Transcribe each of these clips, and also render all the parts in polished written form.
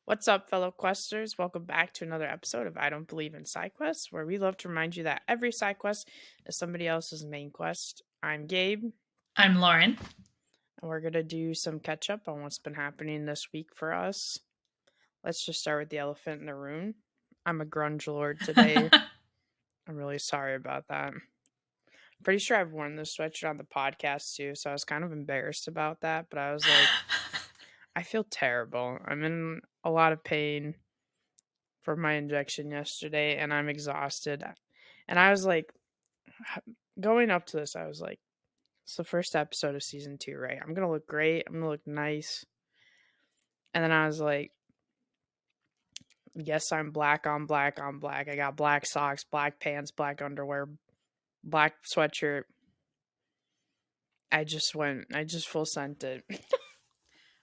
What's up, fellow questers? Welcome back to another episode of I Don't Believe in Side Quests, where we love to remind you that every side quest is somebody else's main quest. I'm Gabe, I'm Lauren. and we're going to do some catch up on what's been happening this week for us. Let's just start with the elephant in the room. I'm a grunge lord today. I'm really sorry about that. Pretty sure I've worn this sweatshirt on the podcast too, so I was kind of embarrassed about that, but I was like, I feel terrible. I'm in a lot of pain for my injection yesterday, and I'm exhausted. And I was like, going up to this, I was like, it's the first episode of season 2, right? I'm gonna look great. I'm gonna look nice. And then I was like, yes, I'm black on black on black. I got black socks, black pants, black underwear, black sweatshirt. I just full sent it.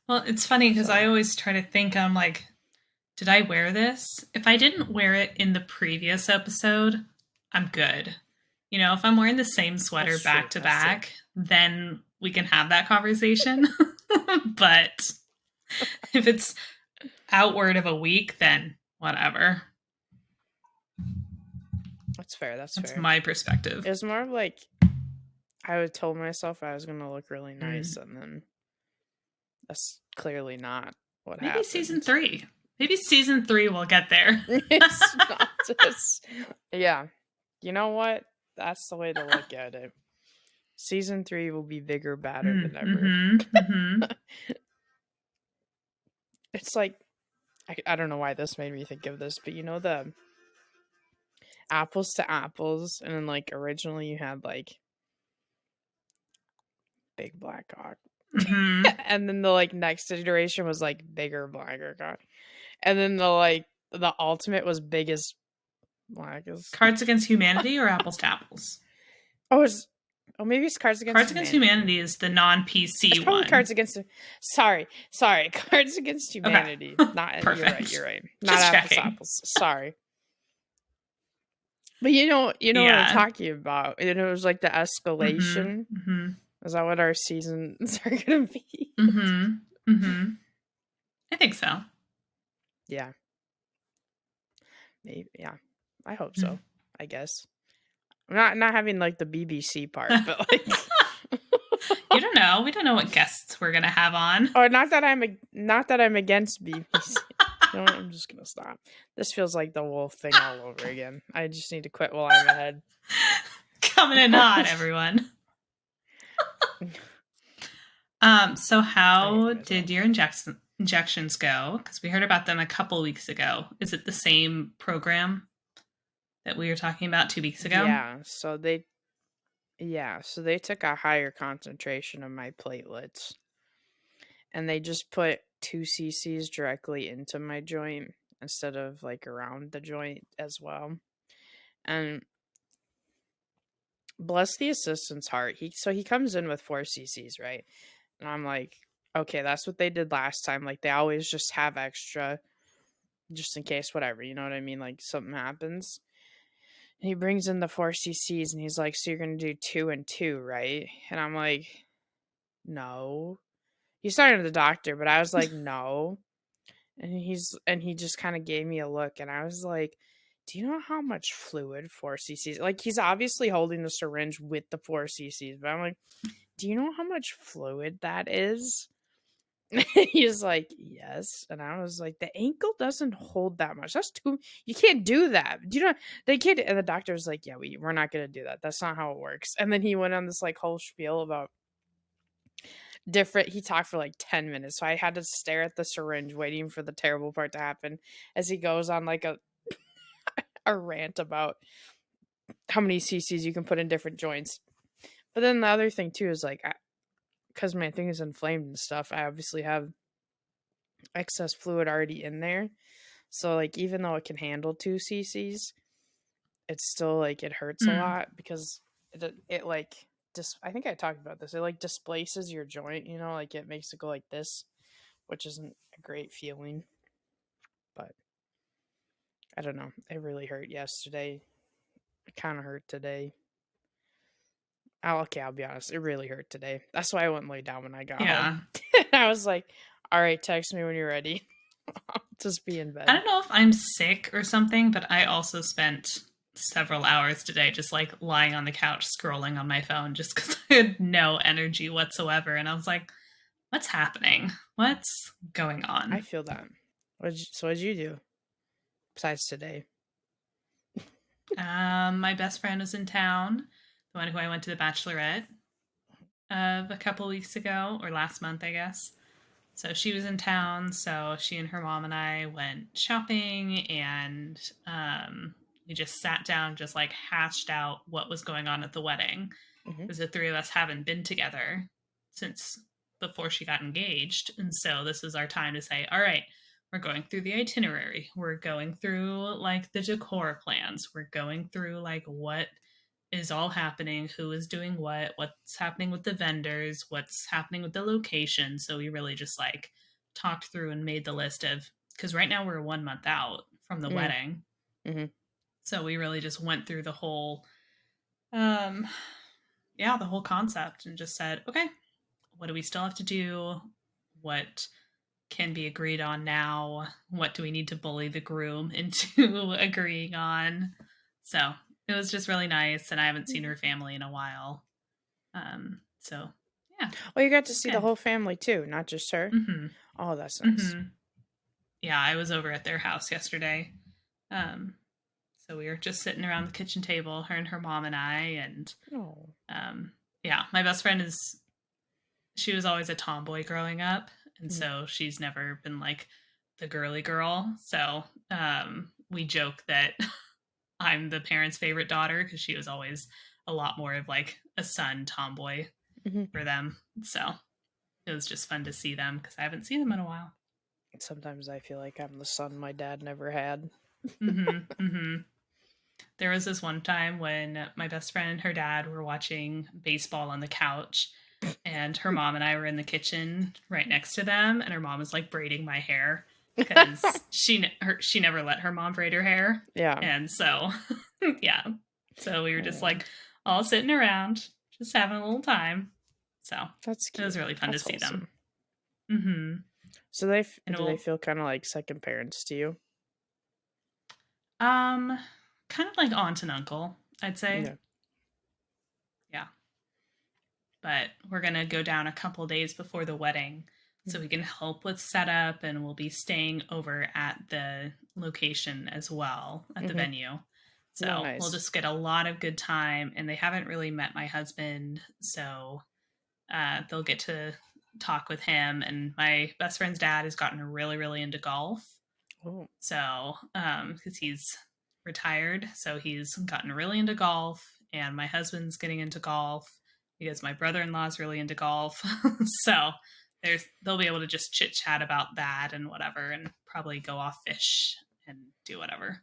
Well, it's funny because I always try to think, I'm like, did I wear this? If I didn't wear it in the previous episode, I'm good. You know, if I'm wearing the same sweater back to back, then we can have that conversation. But if it's outward of a week, then whatever. That's fair. That's fair. That's my perspective. It was more of like, I would told myself I was gonna look really nice, and then that's clearly not what happened. Maybe season 3. Maybe season 3 will get there. It's not just... Yeah. You know what? That's the way to look at it. Season 3 will be bigger, badder than ever. It's like, I don't know why this made me think of this, but you know the apples to apples, and then like originally you had like big black cock. And then the like next iteration was like bigger, blacker cock. And then the ultimate was biggest black as Cards Against Humanity or Apples to Apples? Maybe it's Cards Against Humanity. Cards Against Humanity is the non-PC one. Cards Against... Sorry. Cards Against Humanity. Okay. Not perfect. You're right. Not Apples to Apples. Sorry. But you know what I'm talking about. And it was like the escalation. Is that what our seasons are gonna be? I think so. Yeah. Maybe. Yeah. I hope so. I guess. Not having like the BBC part, but like you don't know. We don't know what guests we're gonna have on. Oh, not that I'm against BBC. You know what? I'm just gonna stop. This feels like the wolf thing all over again. I just need to quit while I'm ahead. Coming in hot, everyone. So how did your injections go? Because we heard about them a couple weeks ago. Is it the same program that we were talking about 2 weeks ago? Yeah, so they took a higher concentration of my platelets, and they just put 2 cc's directly into my joint instead of like around the joint as well. And bless the assistant's heart, he comes in with 4 cc's, right? And I'm like, okay, that's what they did last time. Like, they always just have extra just in case, whatever, you know what I mean? Like, something happens. And he brings in the 4 cc's and he's like, so you're going to do 2 and 2, right? And I'm like, no. He started with the doctor, but I was like, no. And he just kind of gave me a look, and I was like, do you know how much fluid 4 cc's? Like, he's obviously holding the syringe with the 4 cc's, but I'm like, do you know how much fluid that is? He's like, yes. And I was like, the ankle doesn't hold that much. That's too... You can't do that. Do you know? They can't... And the doctor was like, yeah, we're not going to do that. That's not how it works. And then he went on this like whole spiel about different... He talked for like 10 minutes. So I had to stare at the syringe waiting for the terrible part to happen as he goes on like a rant about how many cc's you can put in different joints. But then the other thing too is like, because my thing is inflamed and stuff, I obviously have excess fluid already in there. So like, even though it can handle 2 cc's, it's still like, it hurts a lot because it like just... I think I talked about this. It like displaces your joint, you know, like it makes it go like this, which isn't a great feeling. But I don't know. It really hurt yesterday. It kind of hurt today. Okay, I'll be honest. It really hurt today. That's why I went and lay down when I got home. I was like, all right, text me when you're ready. Just be in I bed. don't know if I'm sick or something, but I also spent several hours today just like lying on the couch scrolling on my phone just because I had no energy whatsoever. And I was like, what's happening? What's going I on? feel that. So what'd you do besides today? My best friend was in town, the one who I went to the bachelorette of a couple weeks ago, or last month, I guess. So she was in town, so she and her mom and I went shopping, and we just sat down, just like hashed out what was going on at the wedding. Hmm. Because the three of us haven't been together since before she got engaged. And so this is our time to say, all right, we're going through the itinerary. We're going through like the decor plans. We're going through like what is all happening, who is doing what's happening with the vendors, what's happening with the location. So we really just like talked through and made the list of, because right now we're 1 month out from the Hmm. wedding. Hmm. So we really just went through the whole um yeah, the whole concept and just said, okay, what do we still have to do? What can be agreed on now? What do we need to bully the groom into agreeing on? So it was just really nice, and I haven't seen her family in a while. So yeah, Well, you got to it's see the good. whole family too, not just her. Mm-hmm. Oh, that's nice. Mm-hmm. Yeah, I was over at their house yesterday. Um, so we were just sitting around the kitchen table, her and her mom and I, and Oh. um, yeah, my best friend is she was always a tomboy growing up, and Mhm. so she's never been like the girly girl. So we joke that I'm the parents' favorite daughter because she was always a lot more of like a son tomboy Mhm. for them. So it was just fun to see them because I haven't seen them in a while. Sometimes I feel like I'm the son my dad never had. Mm-hmm. Mm-hmm. There was this one time when my best friend and her dad were watching baseball on the couch, and her mom and I were in the kitchen right next to them, and her mom was like braiding my hair because she never let her mom braid her hair, Yeah. and so yeah, so we were just Oh, like all sitting around, just having a little time. So that's it was cute. really fun to That's see them. wholesome. Mm-hmm. So And do they we'll feel kind of like second parents to you? um kind of like aunt and uncle, I'd say. Yeah. Yeah. But we're going to go down a couple days before the wedding so Mhm. we can help with setup, and we'll be staying over at the location as well at the Mhm. venue. Oh, So we'll nice. just get a lot of good time, and they haven't really met my husband, so they'll get to talk with him. And my best friend's dad has gotten really, really into golf. Oh. So, because he's retired, so he's gotten really into golf, and my husband's getting into golf because my brother-in-law is really into golf. So they'll be able to just chit chat about that and whatever, and probably go off fish and do whatever.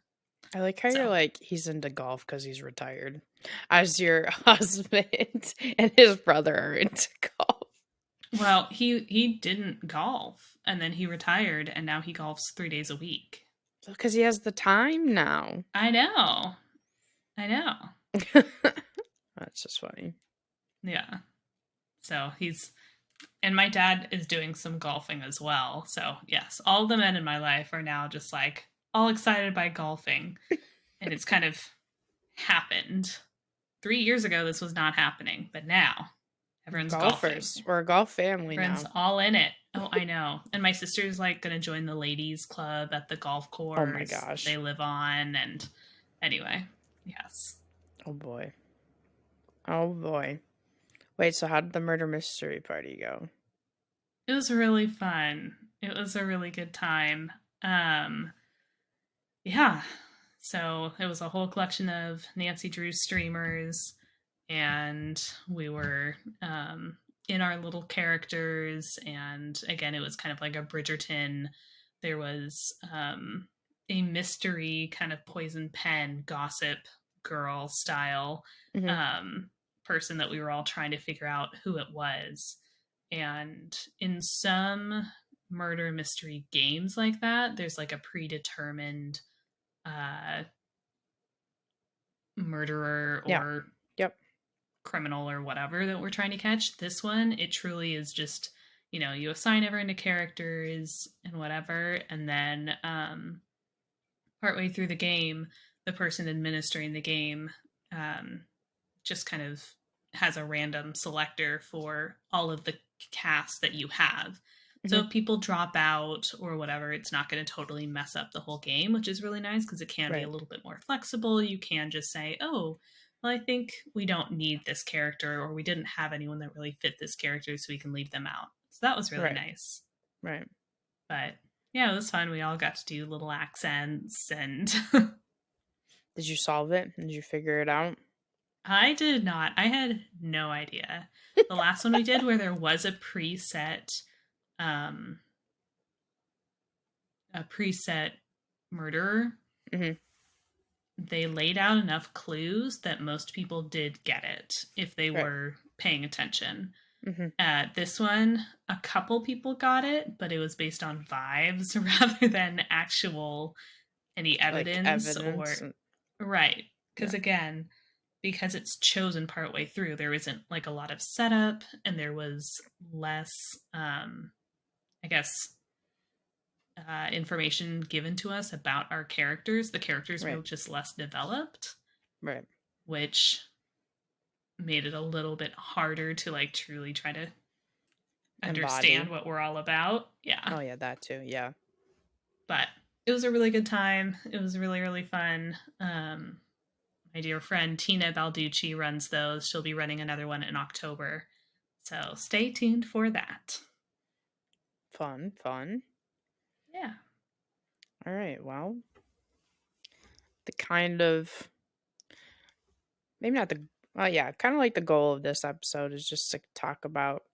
I like how you're So, like he's into golf because he's retired, as your husband and his brother are into golf. well, he didn't golf, and then he retired, and now he golfs 3 days a week. Because he has the time now. I know, I know. That's just funny. Yeah. So and my dad is doing some golfing as well. So, yes, all the men in my life are now just like all excited by golfing. And it's kind of happened. 3 years ago, this was not happening, but now everyone's golfing. Golfers. We're a golf family Everyone's now. all in it. Oh, I know. And my sister's like going to join the ladies' club at the golf Oh my course that they gosh. live on. And anyway, yes. Oh boy. Oh boy. Wait, so how did the murder mystery party go? It was really fun. It was a really good time. Um, Yeah. So it was a whole collection of Nancy Drew streamers, and we were in our little characters. And again, it was kind of like a Bridgerton. There was a mystery kind of poison pen gossip girl style Hmm. um, person that we were all trying to figure out who it was. And in some murder mystery games like that, there's like a predetermined uh, murderer Yeah. or Yep. criminal or whatever that we're trying to catch. This one, it truly is just you assign everyone to characters and whatever, and then partway through the game, the person administering the game um, just kind of has a random selector for all of the cast that you have. So Mhm. if people drop out or whatever, it's not going to totally mess up the whole game, which is really nice because it can be a Right. little bit more flexible. You can just say, oh, well, I think we don't need this character, or we didn't have anyone that really fit this character, so we can leave them out. So that was really Right. nice. Right. But yeah, it was fun. We all got to do little accents, and Did you solve it? Did you figure it out? I did not. I had no idea. The last one we did where there was um a preset murderer, Hmm. they laid out enough clues that most people did get it if they Right. were paying attention. Hmm. This one, a couple people got it, but it was based on vibes rather than actual any Like evidence or evidence. right. Yeah. Because again, because it's chosen partway through, there isn't like a lot of setup and there was less I guess information given to us about our characters. The characters were Right. just less developed, Right. which made it a little bit harder to like truly try to understand Embody. what we're all about. Yeah. Oh yeah, that too. Yeah. But it was a really good time. It was really, really fun. My dear friend Tina Balducci runs those. She'll be running another one in October. So stay tuned for that. Fun. Fun. Yeah. All right. Well, the kind of maybe not the well, yeah, kind of like the goal of this episode is just to talk about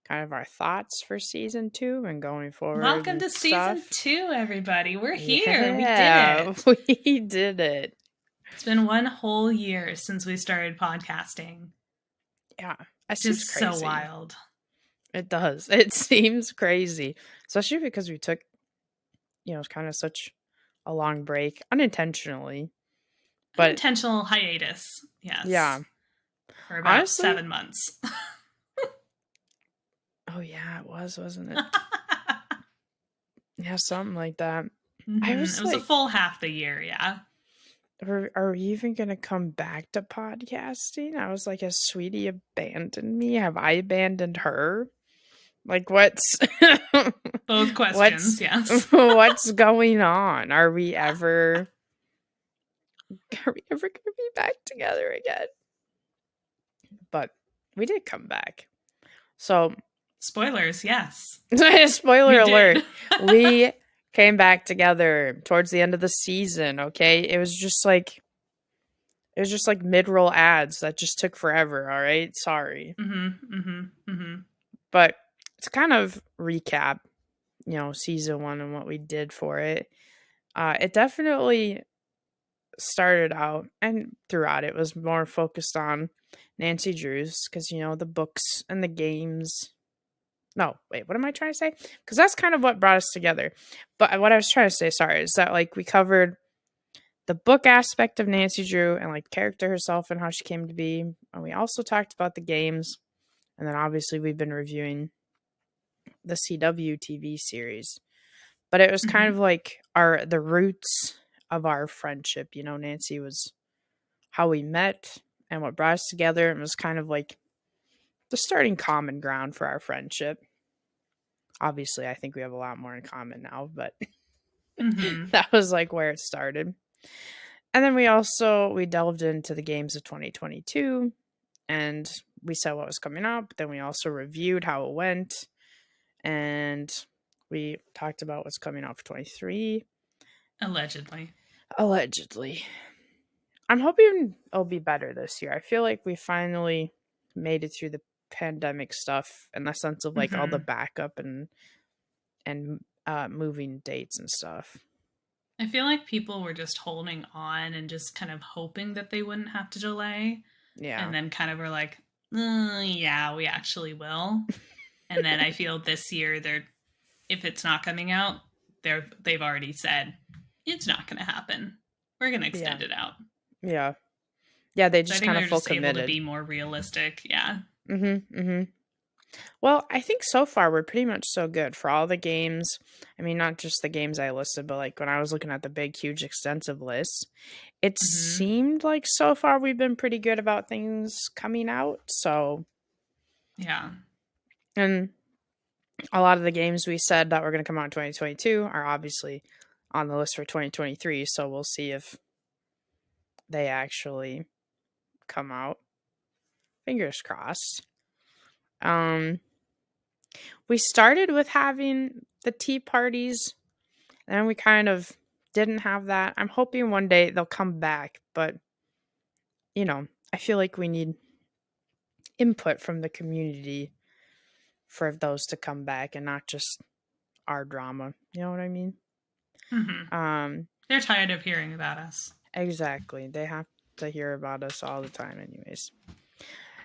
kind of our thoughts for season 2 and going forward Welcome and to season stuff. 2, everybody. We're here. We did Yeah, it. we did it. It's been one whole year since we started podcasting. Yeah, that seems Just so crazy. wild. It does. It seems crazy, especially because we took, kind of such a long break unintentionally. But Unintentional hiatus. Yes. yeah, For about honestly, 7 months. oh yeah, it was, wasn't it? Yeah, something like that. I It was was a like, full half the year, yeah. are we even gonna come back to podcasting? I was like, has Sweetie abandoned me? Have I abandoned her? Like, what's Both what's questions, yes. what's going on? Are we ever gonna be back together again? But we did come back. So, Spoilers, yes. spoiler We alert, did. we came back together towards the end of the season, okay? It was just like mid-roll ads that just took forever, all right? Sorry. But to kind of recap, season 1 and what we did for it. It definitely started out and throughout it was more focused on Nancy Drews because the books and the games. No, wait, what am I trying to say? Because that's kind of what brought us together. But what I was trying to say, sorry, is that like we covered the book aspect of Nancy Drew and like character herself and how she came to be, and we also talked about the games, and then obviously we've been reviewing the CW TV series. But it was kind of like the roots of our friendship. Nancy was how we met and what brought us together, and was kind of like the starting common ground for our friendship. Obviously, I think we have a lot more in common now, but that was like where it started. And then we delved into the games of 2022 and we saw what was coming up. Then we also reviewed how it went and we talked about what's coming out for 23. Allegedly. Allegedly. I'm hoping it'll be better this year. I feel like we finally made it through the pandemic stuff in the sense of like all the backup and moving dates and stuff. I feel like people were just holding on and just kind of hoping that they wouldn't have to delay. Yeah. And then kind of were like, yeah, we actually will. And then I feel this year if it's not coming out, they've already said it's not going to happen. We're going to extend it out. Yeah. Yeah, they So I just think kind of they're full just able to committed. be more realistic. Yeah. Mm-hmm. Mm-hmm. Well, I think so far we're pretty much so good for all the games. I mean, not just the games I listed, but like when I was looking at the big, huge, extensive list, it Mm-hmm. seemed like so far we've been pretty good about things coming out. So, Yeah. and a lot of the games we said that were going to come out in 2022 are obviously on the list for 2023. So we'll see if they actually come out. Fingers crossed. Um, we started with having the tea parties, and then we kind of didn't have that. I'm hoping one day they'll come back, but I feel like we need input from the community for those to come back and not just our drama. You know what I mean? Mm-hmm. Um, They're tired of hearing about us. exactly. They have to hear about us all the time, anyways.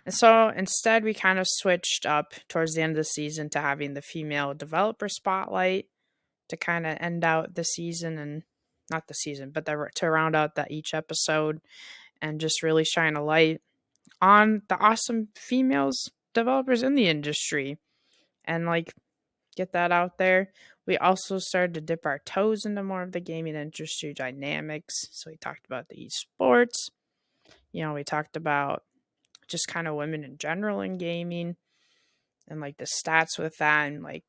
And so instead, we kind of switched up towards the end of the season to having the female developer spotlight to kind of end out the season and not the season, but to round out that each episode and just really shine a light on the awesome females developers in the industry and like get that out there. We also started to dip our toes into more of the gaming industry dynamics. So we talked about the esports. We talked about just kind of women in general in gaming and like the stats with that and like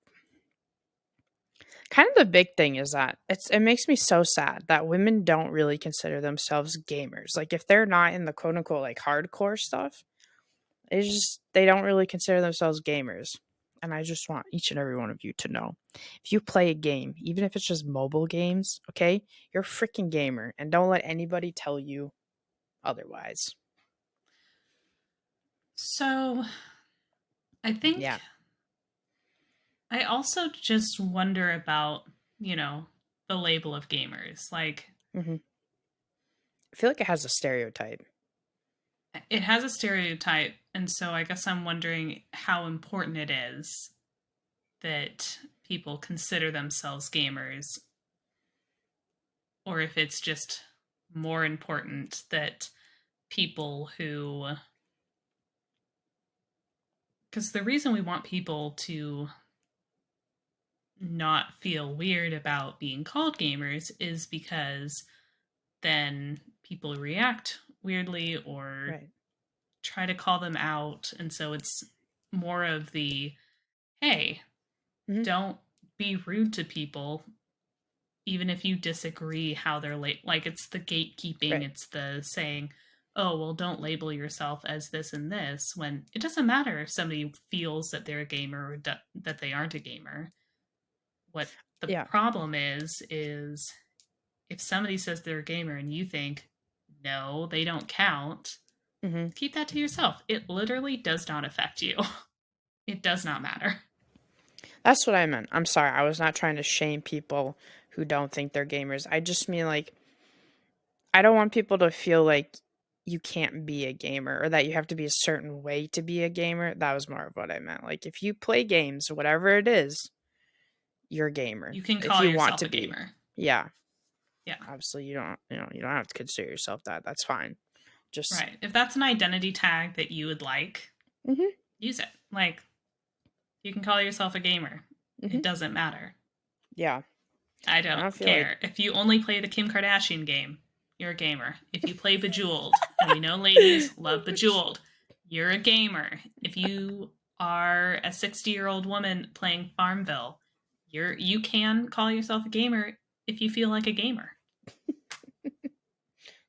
kind of the big thing is that it makes me so sad that women don't really consider themselves gamers. Like if they're not in the quote unquote like hardcore stuff, it's just they don't really consider themselves gamers. And I just want each and every one of you to know. If you play a game, even if it's just mobile games, okay, you're a freaking gamer and don't let anybody tell you otherwise. So I think Yeah. I also just wonder about, the label of gamers. Like, I feel like it has a stereotype. it has a stereotype, and so I guess I'm wondering how important it is that people consider themselves gamers, or if it's just more important that people who. Because the reason we want people to not feel weird about being called gamers is because then people react weirdly or Right. try to call them out. And so it's more of the hey, hmm don't be rude to people, even if you disagree how they're like it's the gatekeeping, Right. it's the saying, oh, well, don't label yourself as this and this when it doesn't matter if somebody feels that they're a gamer or that they aren't a gamer. What the Yeah. problem is if somebody says they're a gamer and you think, no, they don't count, hmm keep that to yourself. It literally does not affect you. It does not matter. That's what I meant. I'm sorry. I was not trying to shame people who don't think they're gamers. I just mean like I don't want people to feel like you can't be a gamer or that you have to be a certain way to be a gamer. That was more of what I meant. Like if you play games, whatever it is, you're a gamer. You can If call you want yourself to a be. gamer. Yeah. Yeah. Obviously you don't have to consider yourself that. That's fine. Just Right. If that's an identity tag that you would like, mhm. use it. Like, you can call yourself a gamer. It Mhm. doesn't matter. Yeah. I I don't don't feel like care. If you only play the Kim Kardashian game, you're a gamer. If you play Bejeweled, and we know ladies love Bejeweled, you're a gamer. If you are a 60-year-old woman playing Farmville, you can call yourself a gamer if you feel like a gamer.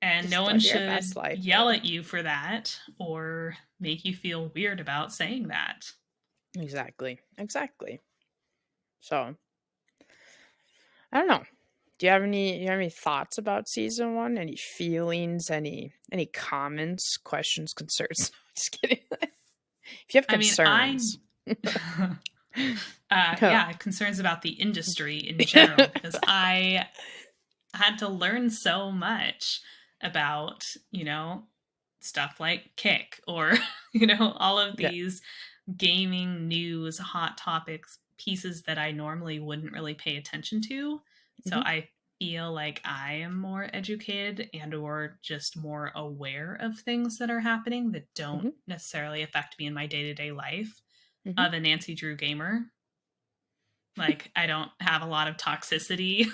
And no just one live your best should life. yell at you for that or make you feel weird about saying that. Exactly. Exactly. So I don't know. Do you have any thoughts about season one? Any feelings? Any comments, questions, concerns? Just kidding. If you have I mean, I concerns, yeah, concerns about the industry in general because I had to learn so much about, stuff like Kick or, all of yeah. these gaming news, hot topics, pieces that I normally wouldn't really pay attention to. So hmm I feel like I am more educated and or just more aware of things that are happening that don't hmm necessarily affect me in my day-to-day life. Mhm. of a Nancy Drew gamer. Like, I don't have a lot of toxicity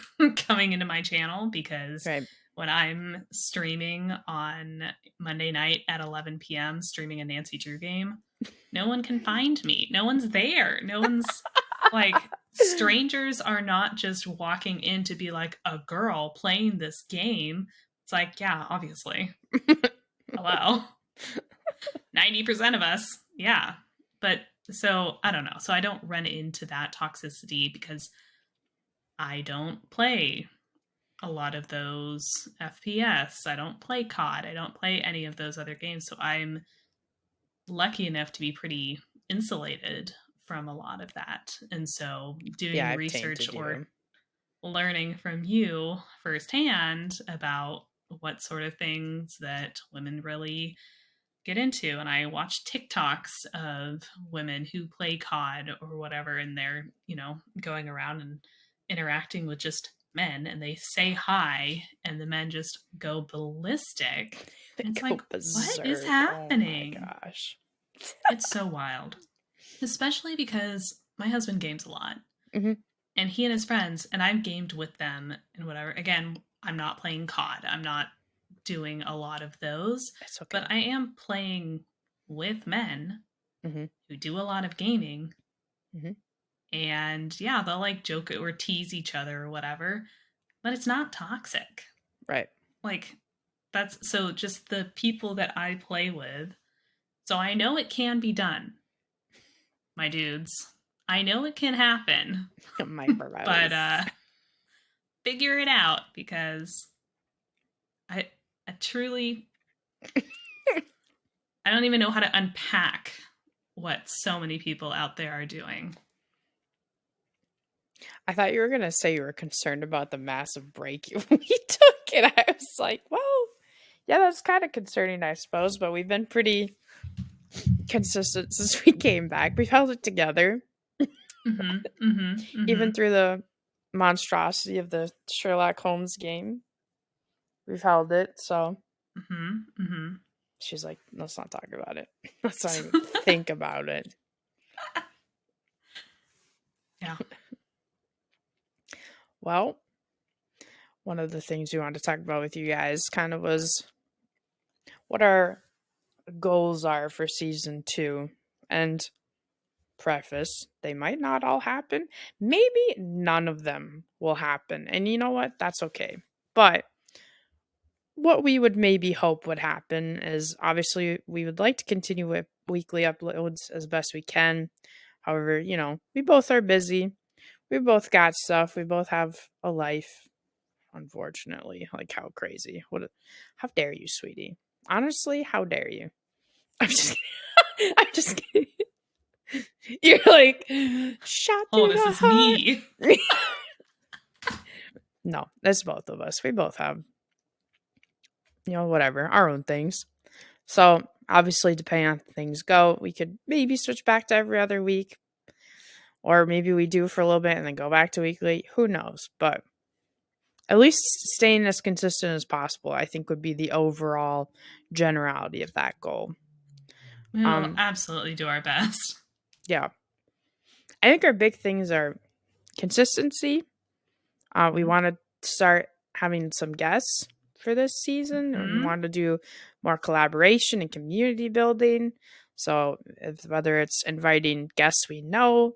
coming into my channel because Right. when I'm streaming on Monday night at 11 p.m., streaming a Nancy Drew game, no one can find me. No one's there. No one's like, strangers are not just walking in to be like a girl playing this game. It's like, yeah, obviously. Hello. 90% of us. Yeah. But so I don't know. So I don't run into that toxicity because I don't play a lot of those FPS. I don't play COD. I don't play any of those other games. So I'm lucky enough to be pretty insulated from a lot of that. And so Yeah, doing I've research tainted or you. learning from you firsthand about what sort of things that women really get into. And I watch TikToks of women who play COD or whatever, and they're, going around and interacting with just men, and they say hi, and the men just go ballistic. They And it's go like, what is berserk. Oh my happening? gosh. It's so wild, especially because my husband games a lot, Hmm. and he and his friends, and I've gamed with them and whatever. Again, I'm not playing COD. I'm not doing a lot of those, It's but okay. I am playing with men Hmm. who do a lot of gaming. Hmm. And yeah, they'll like joke or tease each other or whatever, but it's not toxic. Right. Like, that's so just the people that I play with. So I know it can be done, my dudes. I know it can happen, My but bros. figure it out because I I truly I don't even know how to unpack what so many people out there are doing. I thought you were gonna say you were concerned about the massive break we took, and I was like, well, yeah, that's kind of concerning, I suppose. But we've been pretty consistent since we came back. We've held it together, Mhm. Mhm. even Mhm. through the monstrosity of the Sherlock Holmes game. We've held it. So Mhm. Mhm. she's like, let's not talk about it. Let's not even think about it. Yeah. Well, one of the things we wanted to talk about with you guys kind of was what our goals are for season 2. And preface, they might not all happen. Maybe none of them will happen. And you know what? That's okay. But what we would maybe hope would happen is obviously we would like to continue with weekly uploads as best we can. However, we both are busy. We both got stuff. We both have a life, unfortunately. Like, how crazy. How dare you, sweetie? Honestly, how dare you? I'm just kidding. I'm just kidding. You're like shot Oh, through this the is heart. me. No, that's both of us. We both have, whatever, our own things. So obviously, depending on how things go, we could maybe switch back to every other week, or maybe we do for a little bit and then go back to weekly. Who knows? But at least staying as consistent as possible, I think, would be the overall generality of that goal. We will Um, absolutely do our best. yeah, I think our big things are consistency. We Mhm. want to start having some guests for this season and Mhm. want to do more collaboration and community building. So, whether it's inviting guests we know,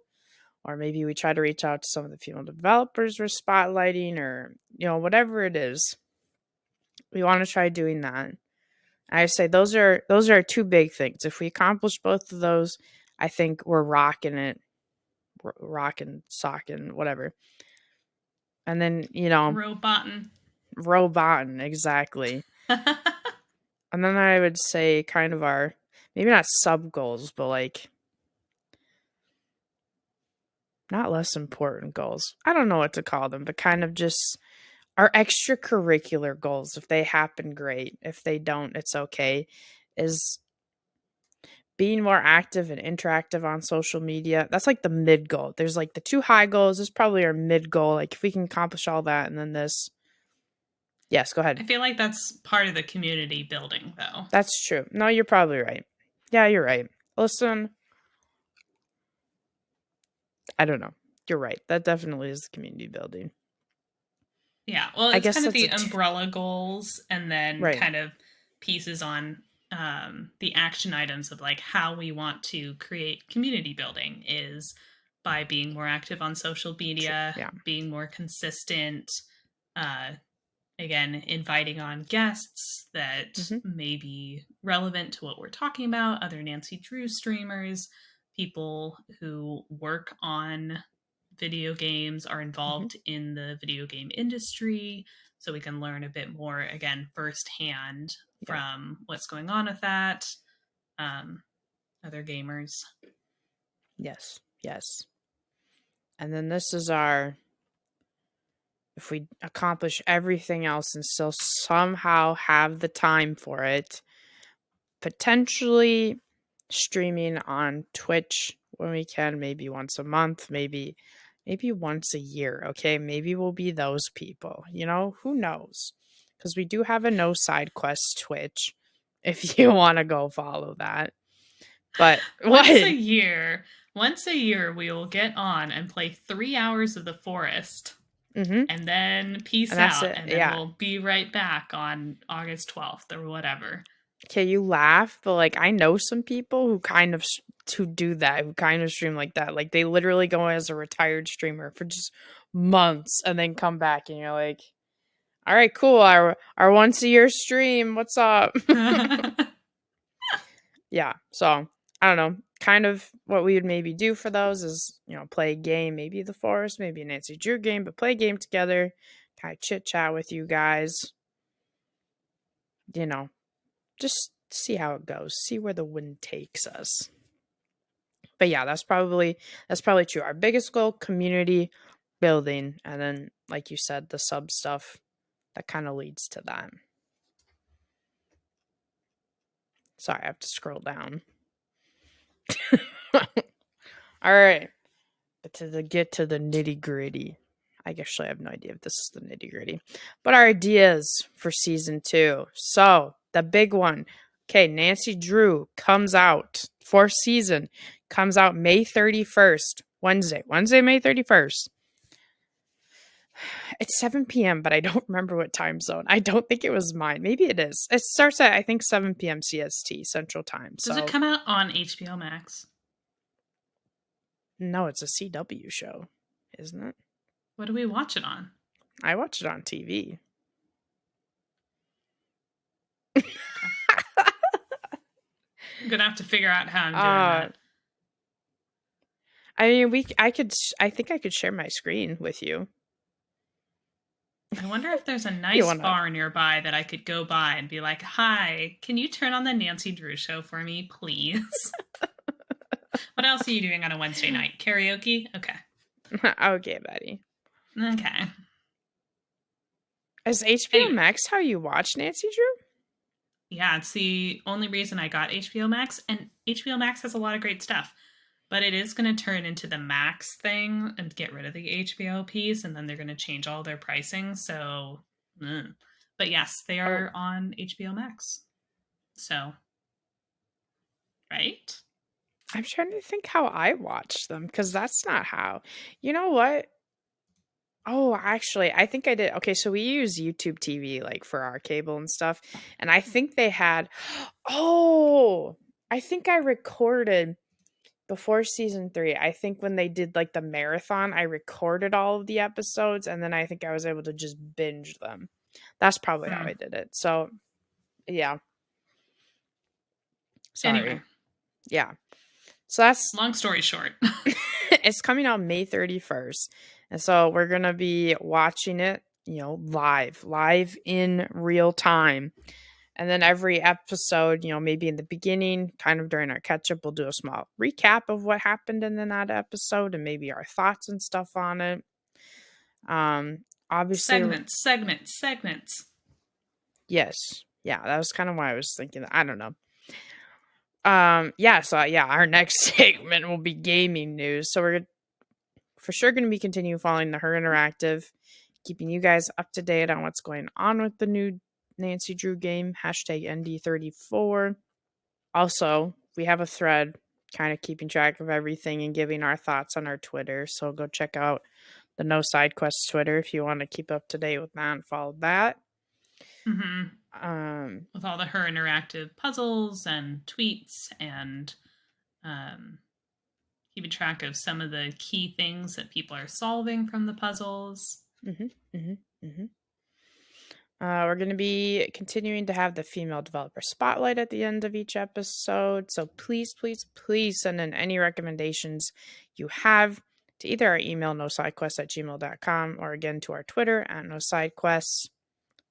or maybe we try to reach out to some of the female developers we're spotlighting, or whatever it is, we want to try doing that. I say those are two big things. If we accomplish both of those, I think we're rocking it, rocking, socking, whatever. And then Robotin. robotin exactly. And then I would say kind of our maybe not sub goals, but like not less important goals. I don't know what to call them, but kind of just our extracurricular goals. If they happen, great. If they don't, it's okay. Is being more active and interactive on social media. That's like the mid goal. There's like the two high goals. This is probably our mid goal. Like if we can accomplish all that and then this. Yes, go I ahead. feel like that's part of the community building, though. That's true. No, you're probably right. Yeah, you're right. Listen, I don't know. You're right. That definitely is community building. Yeah, well, I it's guess kind of that's the umbrella goals and then right. kind of pieces on the action items of like how we want to create community building is by being more active on social True. media, Yeah. being more consistent, uh, again, inviting on guests that Mhm. may be relevant to what we're talking about, other Nancy Drew streamers, people who work on video games, are Mhm. involved in the video game industry, so we can learn a bit more, again, firsthand Yeah. from what's going on with that, um, other gamers. Yes. Yes. And then this is our, if we accomplish everything else and still somehow have the time for it, potentially streaming on Twitch when we can, maybe once a month, maybe once a year, okay? Maybe we'll be those people. Who knows? Cuz we do have a no side quest Twitch if you want to go follow that. But once what? a year, once a year, we will get on and play 3 hours of the forest Mhm. and then And peace that's out, it. and then Yeah. we'll be right back on August 12th or whatever. Okay, you laugh, but like I know some people who kind of who do that, who kind of stream like that. Like they literally go as a retired streamer for just months and then come back and you're like, "All right, cool. Our once a year stream. What's up?" Yeah. So, I don't know. Kind of what we would maybe do for those is, play a game, maybe the forest, maybe a Nancy Drew game, but play a game together, kind of chit chat with you guys, you know, just see how it goes, see where the wind takes us. But yeah, that's probably true. Our biggest goal, community building, and then like you said, the sub stuff that kind of leads to that. Sorry, I have to scroll down. All right, but get to the nitty gritty. I actually have no idea if this is the nitty gritty, but our ideas for season 2. So the big one. Okay, Nancy Drew comes out. Fourth season comes out May 31st, Wednesday, May 31st. It's 7 p.m., but I don't remember what time zone. I don't think it was mine. Maybe it is. It starts at, I think, 7 p.m. CST, Central Time. Does it So, come out on HBO Max? no, it's a CW show, isn't it? What do we watch it on? I watch it on TV. Okay. I'm gonna have to figure out how I'm doing uh, that. I mean, I think I could share my screen with you. I wonder if there's a You nice want to? bar nearby that I could go by and be like, "Hi, can you turn on the Nancy Drew show for me, please?" What else are you doing on a Wednesday night? Karaoke? Okay. Okay, buddy. Okay. Is HBO Anyway, Max how you watch Nancy Drew? yeah, it's the only reason I got HBO Max, and HBO Max has a lot of great stuff. But it is going to turn into the Max thing and get rid of the HBO piece, and then they're going to change all their pricing. So, but yes, they Oh, are on HBO Max. So, right? I'm trying to think how I watch them because that's not how. You know what? Oh, actually, I think I did. Okay, so we use YouTube TV like for our cable and stuff, and I think they had. Oh, I think I recorded before season 3. I think when they did like the marathon, I recorded all of the episodes, and then I think I was able to just binge them. That's probably how I Hmm. did it. So yeah, Anyway, sorry. Yeah, so that's long story short, it's coming out May 31st. And so we're going to be watching it, live in real time. And then every episode, maybe in the beginning, kind of during our catch up, we'll do a small recap of what happened in that episode and maybe our thoughts and stuff on it. Obviously, segments. yes. Yeah, that was kind of why I was thinking. I don't know. Yeah, so yeah, our next segment will be gaming news. So we're for sure going to be continuing following the Her Interactive, keeping you guys up to date on what's going on with the new Nancy Drew game, hashtag ND34. Also, we have a thread kind of keeping track of everything and giving our thoughts on our Twitter. So go check out the No Side Quest Twitter if you want to keep up to date with that and follow that. Mm-hmm. With all her interactive puzzles and tweets and um, keeping track of some of the key things that people are solving from the puzzles. We're going to be continuing to have the female developer spotlight at the end of each episode. So please, please, please send in any recommendations you have to either our email, nosidequests@gmail.com, or again to our Twitter @nosidequests.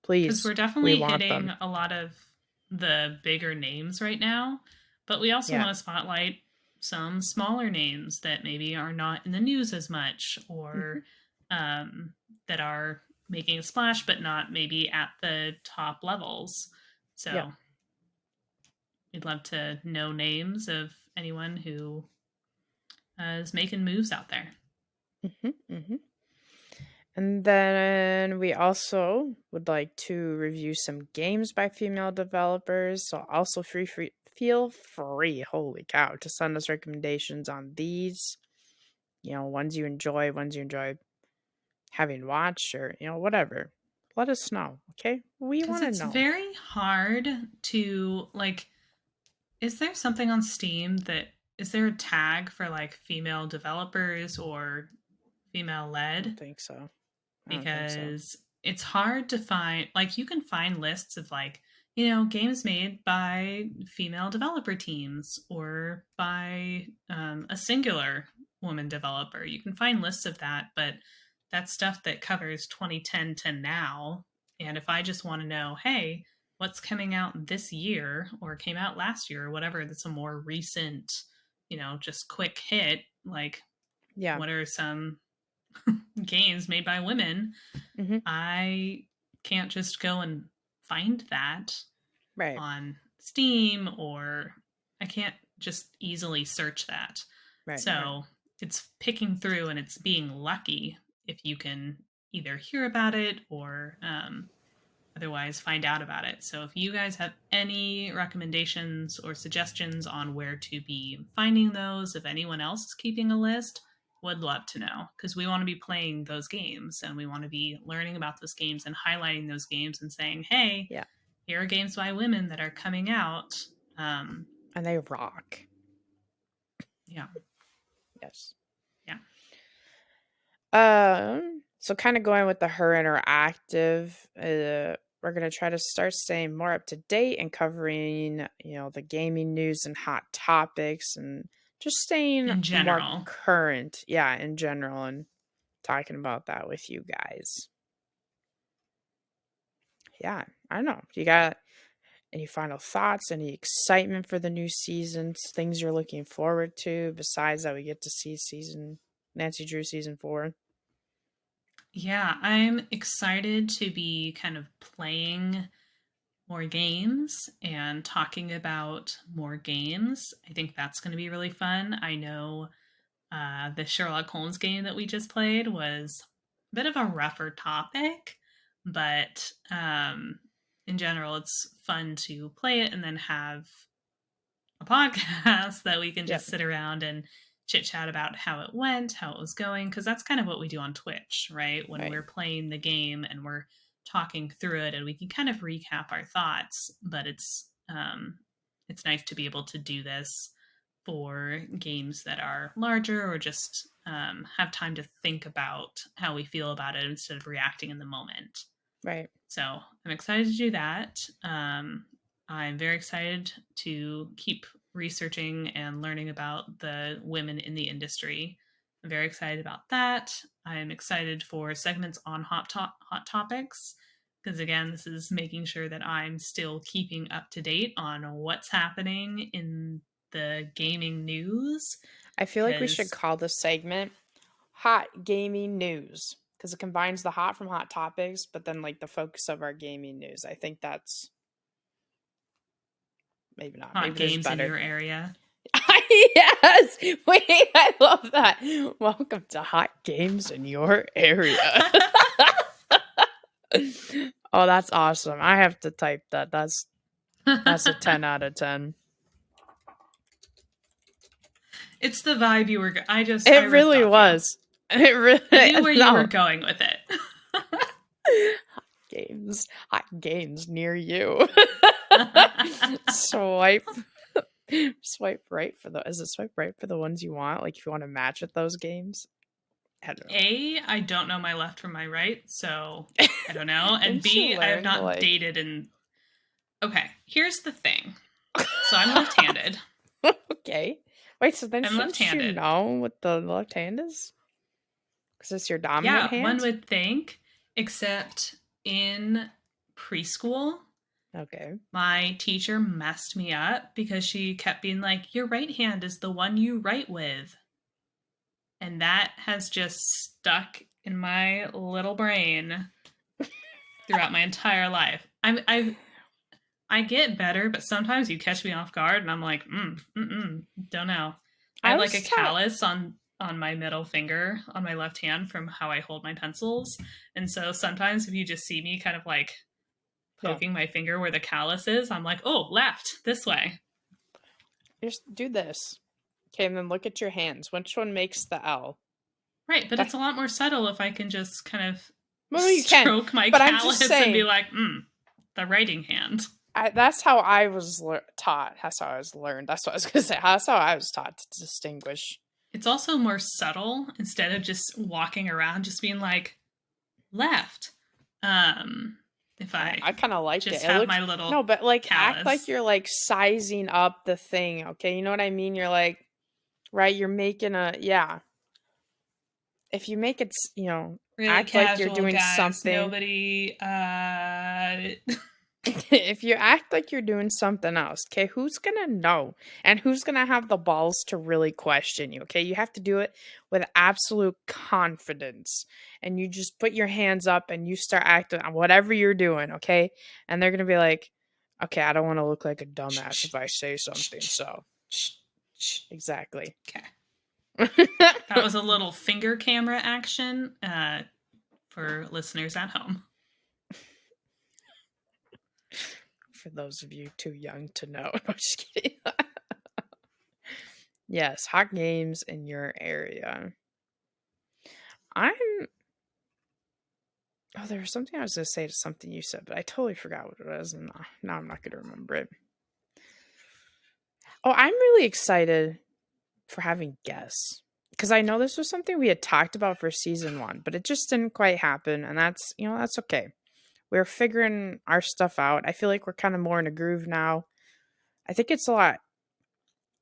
Please. Because we're definitely hitting a lot of the bigger names right now, but we also want to spotlight some smaller names that maybe are not in the news as much, or that are making a splash but not maybe at the top levels. So we'd love to know names of anyone who is making moves out there. And then we also would like to review some games by female developers. So also feel free, holy cow, to send us recommendations on these. Ones you enjoy having watched, or whatever. Let us know, okay? We want to know. It's very hard to is there something on Steam is there a tag for female developers or female led? I don't think so. Because it's hard to find, you can find lists of games made by female developer teams or by a singular woman developer. You can find lists of that, but that's stuff that covers 2010 to now. And if I just want to know, hey, what's coming out this year or came out last year or whatever, that's a more recent, just quick hit, what are some games made by women, I can't just go and find that on Steam, or I can't just easily search that. So it's picking through, and it's being lucky if you can either hear about it or otherwise find out about it. So if you guys have any recommendations or suggestions on where to be finding those, if anyone else is keeping a list, would love to know, because we want to be playing those games and we want to be learning about those games and highlighting those games and saying, hey, here are games by women that are coming out. And they rock. Yeah. Yes. Yeah. So kind of going with the Her Interactive, we're going to try to start staying more up to date and covering, the gaming news and hot topics, and just staying more current. Yeah, in general, and talking about that with you guys. Yeah, I don't know. You got any final thoughts, any excitement for the new seasons, things you're looking forward to, besides that we get to see Nancy Drew season 4? Yeah, I'm excited to be kind of playing more games and talking about more games. I think that's going to be really fun. I know the Sherlock Holmes game that we just played was a bit of a rougher topic, but in general, it's fun to play it and then have a podcast that we can just sit around and chit chat about how it went, how it was going, because that's kind of what we do on Twitch, right? When we're playing the game and we're talking through it, and we can kind of recap our thoughts, but it's nice to be able to do this for games that are larger, or just have time to think about how we feel about it instead of reacting in the moment. Right. So I'm excited to do that. I'm very excited to keep researching and learning about the women in the industry. I'm very excited about that. I'm excited for segments on hot topics, because again, this is making sure that I'm still keeping up to date on what's happening in the gaming news. I feel like we should call this segment Hot Gaming News, because it combines the hot from hot topics, but then the focus of our gaming news. I think that's maybe not. Hot games in your area. Yes! Wait, I love that. Welcome to Hot Games in Your Area. Oh, that's awesome. I have to type that. That's a 10 out of 10. It's the vibe you were. I It ripped really off you. was. It I really knew where you were no. going with it. Hot games near you. Swipe swipe right for the is it swipe right for the ones you want? Like if you want to match with those games? I don't know. I don't know my left from my right, so I don't know. And Didn't you B, I have learn to not like dated in. Okay, here's the thing. So I'm left-handed. Okay. Wait, so then I'm shouldn't you left-handed. know what the left hand is? Because it's your dominant Yeah, one hand? would think, except in preschool, Okay. my teacher messed me up because she kept being like, your right hand is the one you write with. And that has just stuck in my little brain throughout my entire life. I get better, but sometimes you catch me off guard and I'm like, don't know. I I have like was a taught callus on my middle finger on my left hand from how I hold my pencils. And so sometimes if you just see me kind of like yeah. poking my finger where the callus is, I'm like, oh, left, this way. Just do this. Okay, and then look at your hands. Which one makes the L? Right, but That it's a lot more subtle if I can just kind of well, you can. stroke my But I'm just callus and be saying, like, the writing hand. that's how I was taught. That's how I was learned. That's what I was gonna say. That's how I was taught to distinguish. It's also more subtle instead of just walking around just being like left. If I I kind of liked it. just It have looks my little no, but like act like callus. you're like sizing up the thing. Okay, you know what I mean? You're like, right? You're making a yeah. If you make it, Really act like you're casual, doing guys. something. Nobody If you act like you're doing something else, okay, who's gonna know? And who's gonna have the balls to really question you? Okay, you have to do it with absolute confidence. And you just put your hands up and you start acting on whatever you're doing, okay? And they're gonna be like, okay, I don't want to look like a dumbass if I say something. So, exactly. Okay. That was a little finger camera action for listeners at home. For those of you too young to know. I'm just kidding. Yes, hot games in your area. I'm Oh, there was something I was going to say to something you said, but I totally forgot what it was, and now I'm not going to remember it. Oh, I'm really excited for having guests because I know this was something we had talked about for season 1, but it just didn't quite happen, and that's okay. We're figuring our stuff out. I feel like we're kind of more in a groove now. I think it's a lot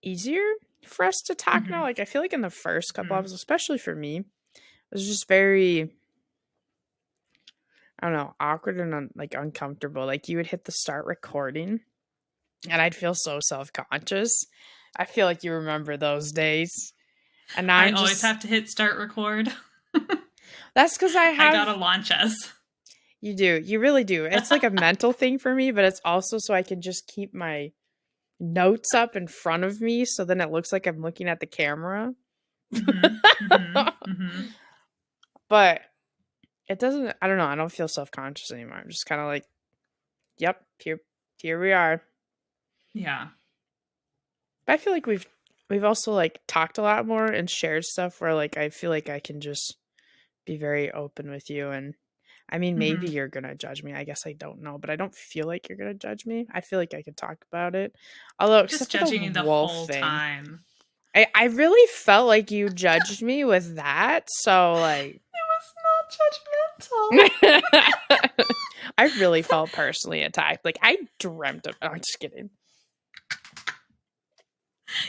easier for us to talk now. Like I feel like in the first couple episodes, especially for me, it was just very I don't know, awkward and like uncomfortable. Like you would hit the start recording and I'd feel so self-conscious. I feel like you remember those days. And now I I'm always just have to hit start record. that's because I I have gotta launch us. you do. You really do. It's like a mental thing for me, but it's also so I can just keep my notes up in front of me so then it looks like I'm looking at the camera. But it doesn't I don't know, I don't feel self-conscious anymore. I'm just kind of like, yep, here we are. Yeah. But I feel like we've also like talked a lot more and shared stuff where like I feel like I can just be very open with you and I mean maybe you're gonna judge me. I guess I don't know, but I don't feel like you're gonna judge me. I feel like I can talk about it. Although Just except for judging the you the wolf whole thing. time. I really felt like you judged me with that. So like It was not judgmental. I really felt personally attacked. Like I dreamt of I'm just kidding.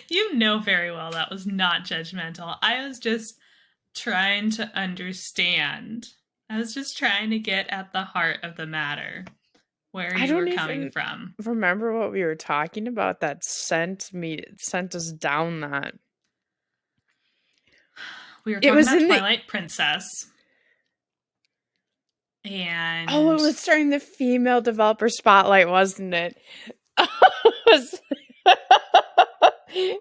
You know very well that was not judgmental. I was just trying to understand. I was just trying to get at the heart of the matter, where I you don't were coming even from. remember what we were talking about that sent us down that. We were It talking was about in the Twilight Princess. Oh, And it was during the female developer spotlight, wasn't it?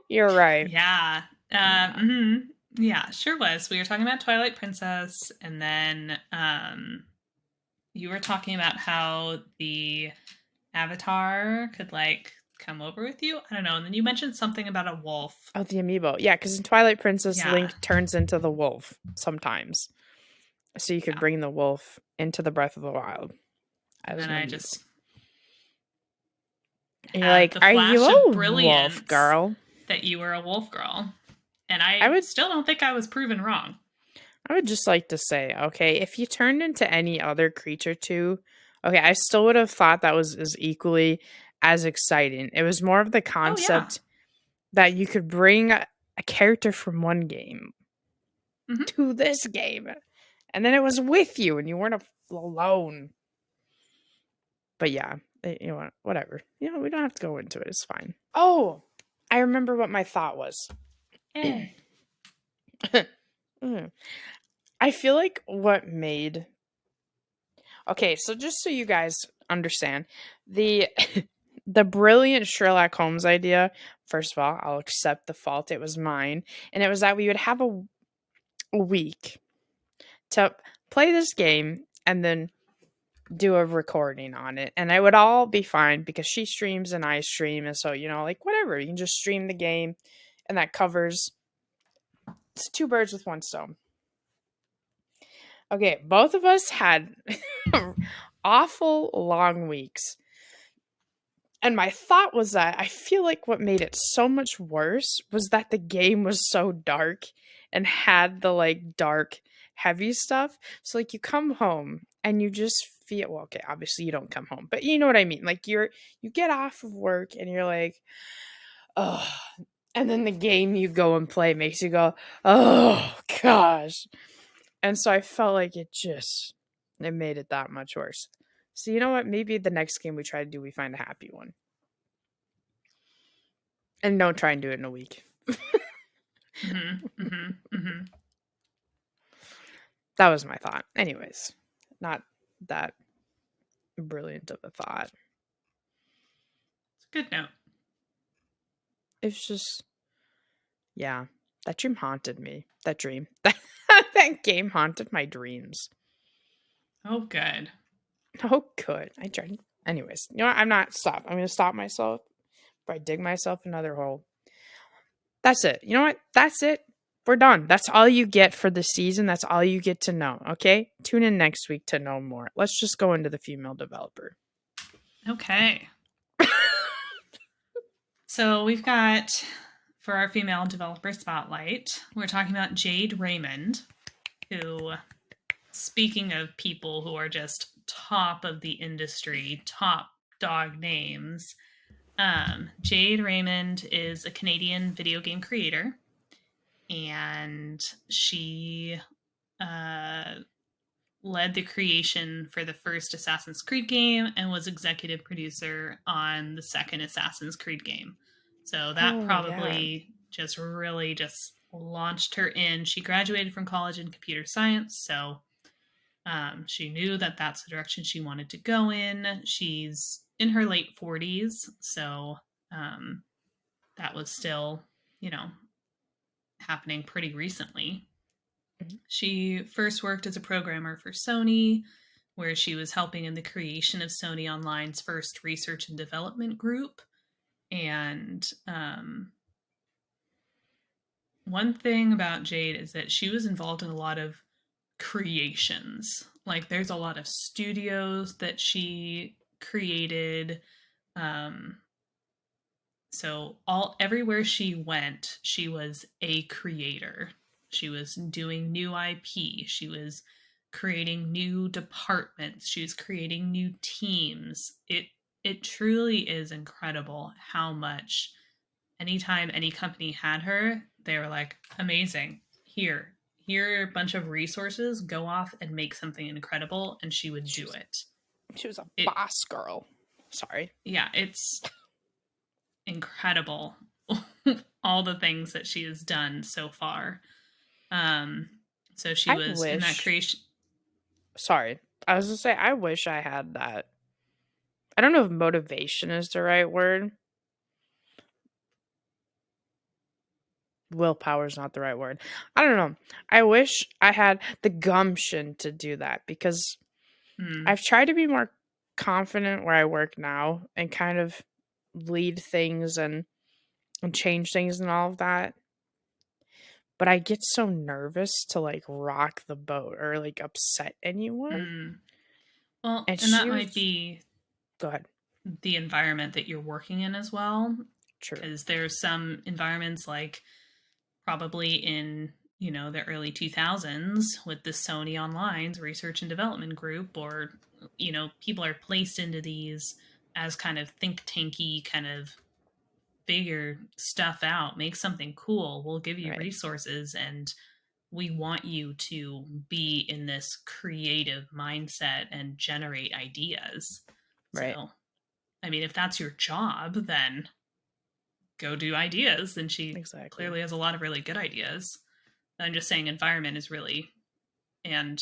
You're right. yeah. Yeah. Yeah, sure was. We were talking about Twilight Princess, and then you were talking about how the avatar could like come over with you? I don't know. And then you mentioned something about a wolf. Oh, the amiibo. Yeah, because in Twilight Princess, Yeah. Link turns into the wolf sometimes. So you could Yeah. bring the wolf into the Breath of the Wild And as then an I amiibo. just And you're had like, the are you flash of a wolf brilliance girl? that you were a wolf girl. And I I would still don't think I was proven wrong. I would just like to say, okay, if you turned into any other creature too, okay, I still would have thought that was as equally as exciting. It was more of the Oh, yeah. concept that you could bring a character from one game Hmm. to this game, and then it was with you, and you weren't alone. But yeah, you know what? Whatever. You know, we don't have to go into it. It's fine. Oh, I remember what my thought was. Hey. Mm. I feel like what made okay, so just so you guys understand, the the brilliant Sherlock Holmes idea, first of all, I'll accept the fault. It was mine. And it was that we would have a week to play this game and then do a recording on it. And it would all be fine because she streams and I stream. And so, you know, like whatever, you can just stream the game and that covers it's two birds with one stone. Okay, both of us had awful long weeks. And my thought was that I feel like what made it so much worse was that the game was so dark and had the like dark, heavy stuff. So like you come home and you just feel well, okay, obviously you don't come home, but you know what I mean. Like you get off of work and you're like, oh, and then the game you go and play makes you go, oh gosh. And so I felt like it made it that much worse. So you know what? Maybe the next game we try to do, we find a happy one. And don't try and do it in a week. Hmm. Hmm. Hmm. That was my thought. Anyways, not that brilliant of a thought. It's a good note. It's just, yeah, that dream haunted me. That dream. That game haunted my dreams. Oh, good. Oh, good. I tried. Anyways, you know what? I'm not stop. I'm going to stop myself before I dig myself another hole. That's it. You know what? That's it. We're done. That's all you get for the season. That's all you get to know. Okay? Tune in next week to know more. Let's just go into the female developer. Okay. So we've got, for our female developer spotlight, we're talking about Jade Raymond, who, speaking of people who are just top of the industry, top dog names, Jade Raymond is a Canadian video game creator, and she led the creation for the first Assassin's Creed game and was executive producer on the second Assassin's Creed game. So that Oh, yeah. probably just really just launched her in. She graduated from college in computer science, so she knew that that's the direction she wanted to go in. She's in her late 40s, so um, that was still, you know, happening pretty recently. Mhm. She first worked as a programmer for Sony, where she was helping in the creation of Sony Online's first research and development group. And one thing about Jade is that she was involved in a lot of creations. Like, there's a lot of studios that she created. Um, so all everywhere she went, she was a creator. She was doing new IP. She was creating new departments. She was creating new teams. It truly is incredible how much anytime any company had her, they were like, amazing. Here are a bunch of resources, go off and make something incredible, and she would She do was, it. she was a It boss girl. Sorry. Yeah, it's incredible all the things that she has done so far. Um, so she I was in that wish. creation. Sorry. I was going to say, I wish I had that. I don't know if motivation is the right word. Willpower is not the right word. I don't know. I wish I had the gumption to do that because Hmm. I've tried to be more confident where I work now and kind of lead things and change things and all of that. But I get so nervous to like rock the boat or like upset anyone. Mm. Well, And and that she might was, be go ahead. the environment that you're working in as well, True. because there's some environments like probably in the early 2000s with the Sony Online's research and development group, or people are placed into these as kind of think tanky, kind of figure stuff out, make something cool, we'll give you Right. resources, and we want you to be in this creative mindset and generate ideas. Right. So I mean, if that's your job, then go do ideas. And she Exactly. clearly has a lot of really good ideas. I'm just saying environment is really, and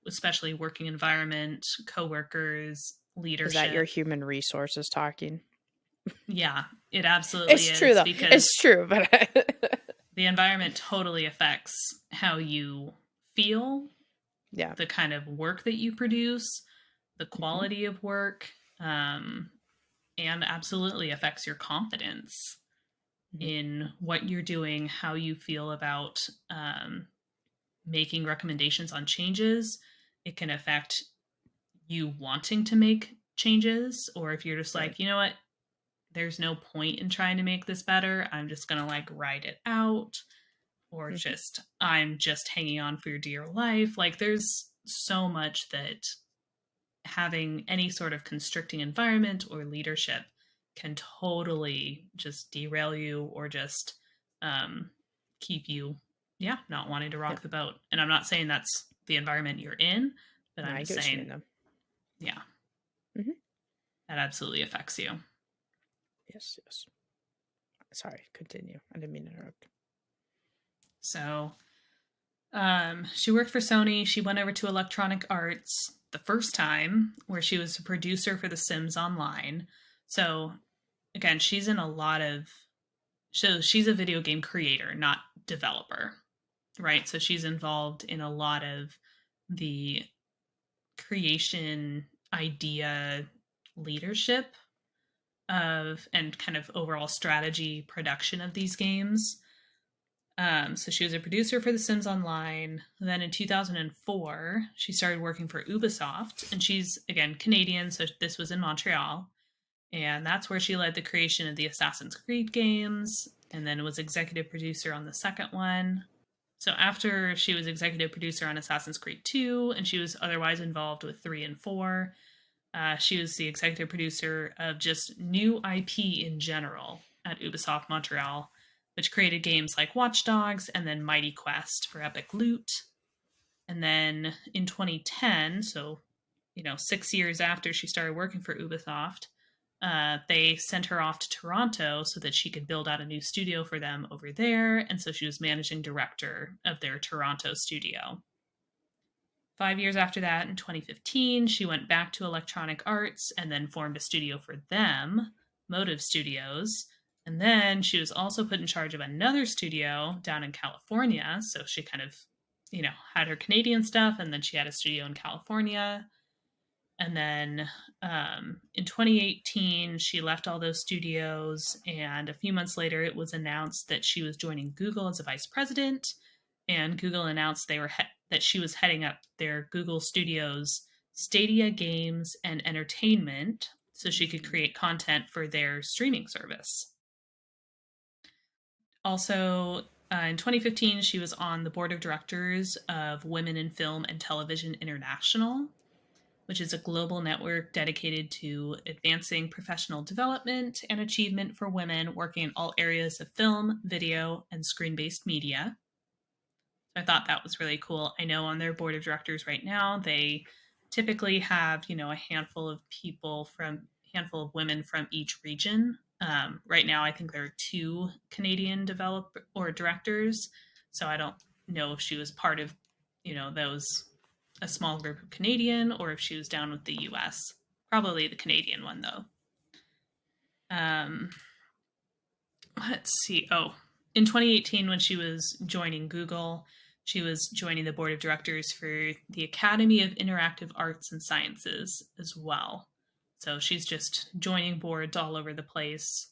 especially working environment, coworkers, Is that your leadership. human resources talking? Yeah, it absolutely It's true is, though. It's because true, but the environment totally affects how you feel, yeah. the kind of work that you produce, the Hmm. quality of work, and absolutely affects your confidence Hmm. in what you're doing, how you feel about making recommendations on changes. It can affect you wanting to make changes, or if you're just Right. like, you know what, there's no point in trying to make this better. I'm just going to like ride it out, or Hmm. just, I'm just hanging on for your dear life. Like, there's so much that having any sort of constricting environment or leadership can totally just derail you, or just um, keep you, yeah, not wanting to Yeah. rock the boat. And I'm not saying that's the environment you're in, but No, I'm I just get what you mean saying, though. yeah, Hmm. that absolutely affects you. Yes. Yes. Sorry. Continue. I didn't mean to interrupt. So she worked for Sony. She went over to Electronic Arts the first time, where she was a producer for The Sims Online. So again, she's in a lot of, so she's a video game creator, not developer, right? So she's involved in a lot of the creation, idea, leadership of, and kind of overall strategy production of these games. So she was a producer for The Sims Online. Then in 2004, she started working for Ubisoft, and she's again Canadian, so this was in Montreal, and that's where she led the creation of the Assassin's Creed games, and then was executive producer on the second one. So after she was executive producer on Assassin's Creed 2, and she was otherwise involved with 3 and 4, she was the executive producer of just new IP in general at Ubisoft Montreal, which created games like Watch Dogs and then Mighty Quest for Epic Loot. And then in 2010, so 6 years after she started working for Ubisoft, they sent her off to Toronto so that she could build out a new studio for them over there. And so she was managing director of their Toronto studio. 5 years after that, in 2015, she went back to Electronic Arts and then formed a studio for them, Motive Studios. And then she was also put in charge of another studio down in California. So she kind of, had her Canadian stuff, and then she had a studio in California. And then in 2018, she left all those studios. And a few months later, it was announced that she was joining Google as a vice president. And Google announced that she was heading up their Google Studios Stadia Games and Entertainment, so she could Mhm. create content for their streaming service. Also, in 2015, she was on the board of directors of Women in Film and Television International, which is a global network dedicated to advancing professional development and achievement for women working in all areas of film, video, and screen based media. So I thought that was really cool. I know on their board of directors right now, they typically have, a handful of women from each region. Right now, I think there are two Canadian developer or directors. So I don't know if she was part of, those, a small group of Canadian, or if she was down with the US. Probably the Canadian one, though. Um, let's see. Oh, in 2018, when she was joining Google, she was joining the board of directors for the Academy of Interactive Arts and Sciences as well. So she's just joining boards all over the place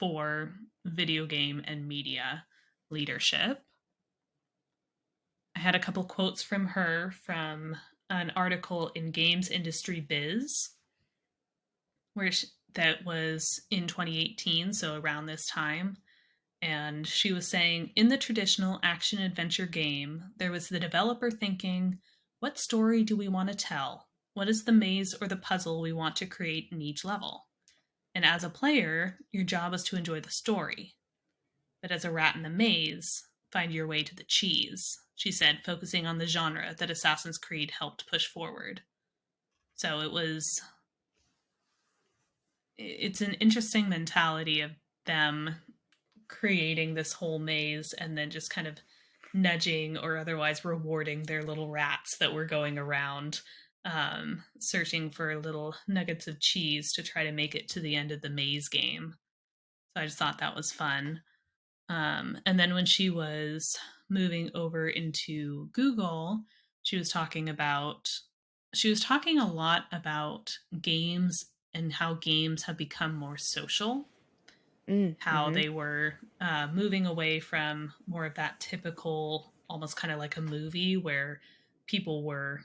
for video game and media leadership. I had a couple quotes from her from an article in Games Industry Biz, where that was in 2018, so around this time. And she was saying, in the traditional action adventure game, there was the developer thinking, what story do we want to tell? What is the maze or the puzzle we want to create in each level? And as a player, your job is to enjoy the story. But as a rat in the maze, find your way to the cheese, she said, focusing on the genre that Assassin's Creed helped push forward. So it's an interesting mentality of them creating this whole maze and then just kind of nudging or otherwise rewarding their little rats that were going around searching for little nuggets of cheese to try to make it to the end of the maze game. So I just thought that was fun. And then when she was moving over into Google, she was talking a lot about games and how games have become more social, how Mm-hmm. they were moving away from more of that typical, almost kind of like a movie where people were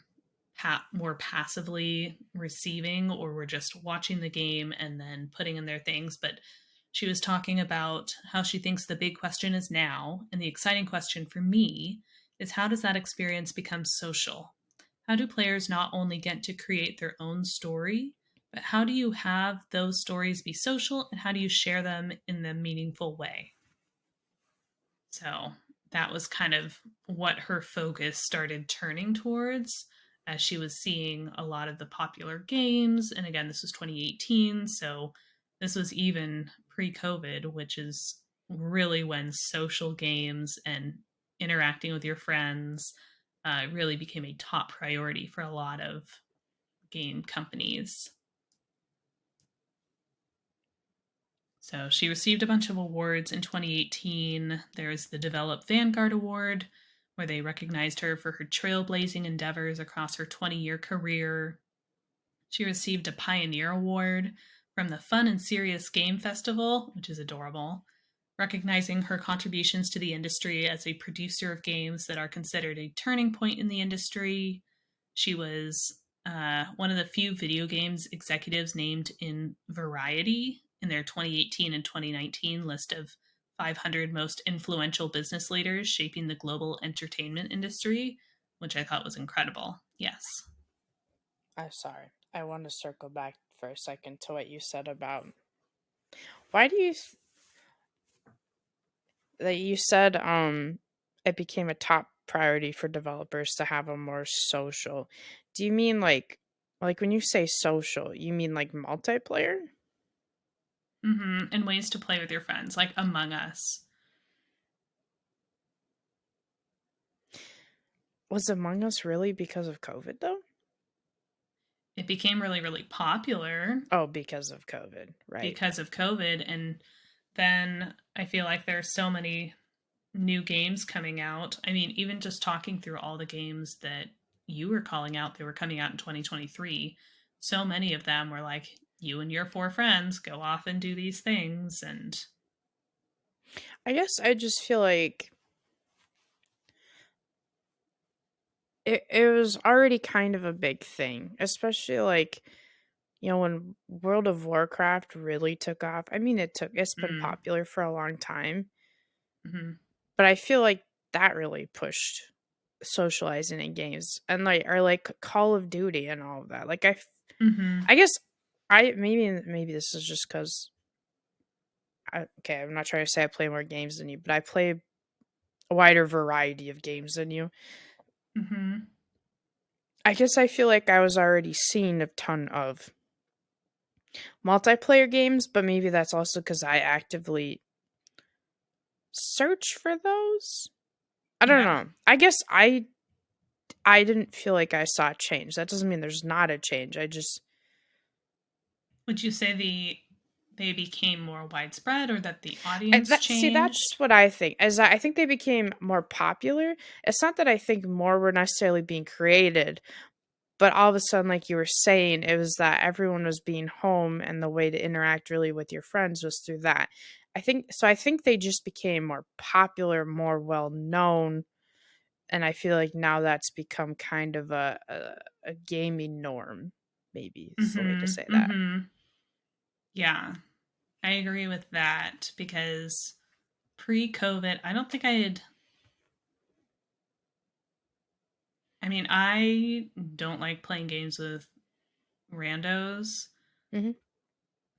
more passively receiving or were just watching the game and then putting in their things. But she was talking about how she thinks the big question is now, and the exciting question for me is how does that experience become social? How do players not only get to create their own story, but how do you have those stories be social and how do you share them in a meaningful way? So that was kind of what her focus started turning towards as she was seeing a lot of the popular games. And again, this was 2018. So this was even pre COVID, which is really when social games and interacting with your friends really became a top priority for a lot of game companies. So she received a bunch of awards in 2018. There's the Develop Vanguard Award, where they recognized her for her trailblazing endeavors across her 20-year career. She received a Pioneer Award from the Fun and Serious Game Festival, which is adorable, recognizing her contributions to the industry as a producer of games that are considered a turning point in the industry. She was one of the few video games executives named in Variety in their 2018 and 2019 list of 500 most influential business leaders shaping the global entertainment industry, which I thought was incredible. Yes. I'm sorry. I want to circle back for a second to what you said about why do you that you said it became a top priority for developers to have a more social. Do you mean like when you say social, you mean like multiplayer? And ways to play with your friends, like Among Us. Was Among Us really because of COVID though? It became really, really popular Oh, because of COVID, right. because of COVID. And then I feel like there's so many new games coming out. I mean, even just talking through all the games that you were calling out, they were coming out in 2023. So many of them were like, you and your four friends go off and do these things. And I guess I just feel like it was already kind of a big thing, especially like when World of Warcraft really took off. I mean, it's been mm, popular for a long time, mm-hmm, but I feel like that really pushed socializing in games and like Call of Duty and all of that. Like mm-hmm, I guess I maybe this is just because okay, I'm not trying to say I play more games than you, but I play a wider variety of games than you. mm-hmm. I guess I feel like I was already seeing a ton of multiplayer games, but maybe that's also because I actively search for those. I don't Yeah. know. I guess I didn't feel like I saw a change. That doesn't mean there's not a change. I just Would you say they became more widespread or that the audience that's changed? what I think. As I think they became more popular. It's not that I think more were necessarily being created, but all of a sudden, like you were saying, it was that everyone was being home and the way to interact really with your friends was through that. I think they just became more popular, more well known, and I feel like now that's become kind of a gaming norm, maybe is the way to Mhm. say that. Mhm. Yeah. I agree with that because pre-COVID, I don't think I had I mean, I don't like playing games with randos. Mhm.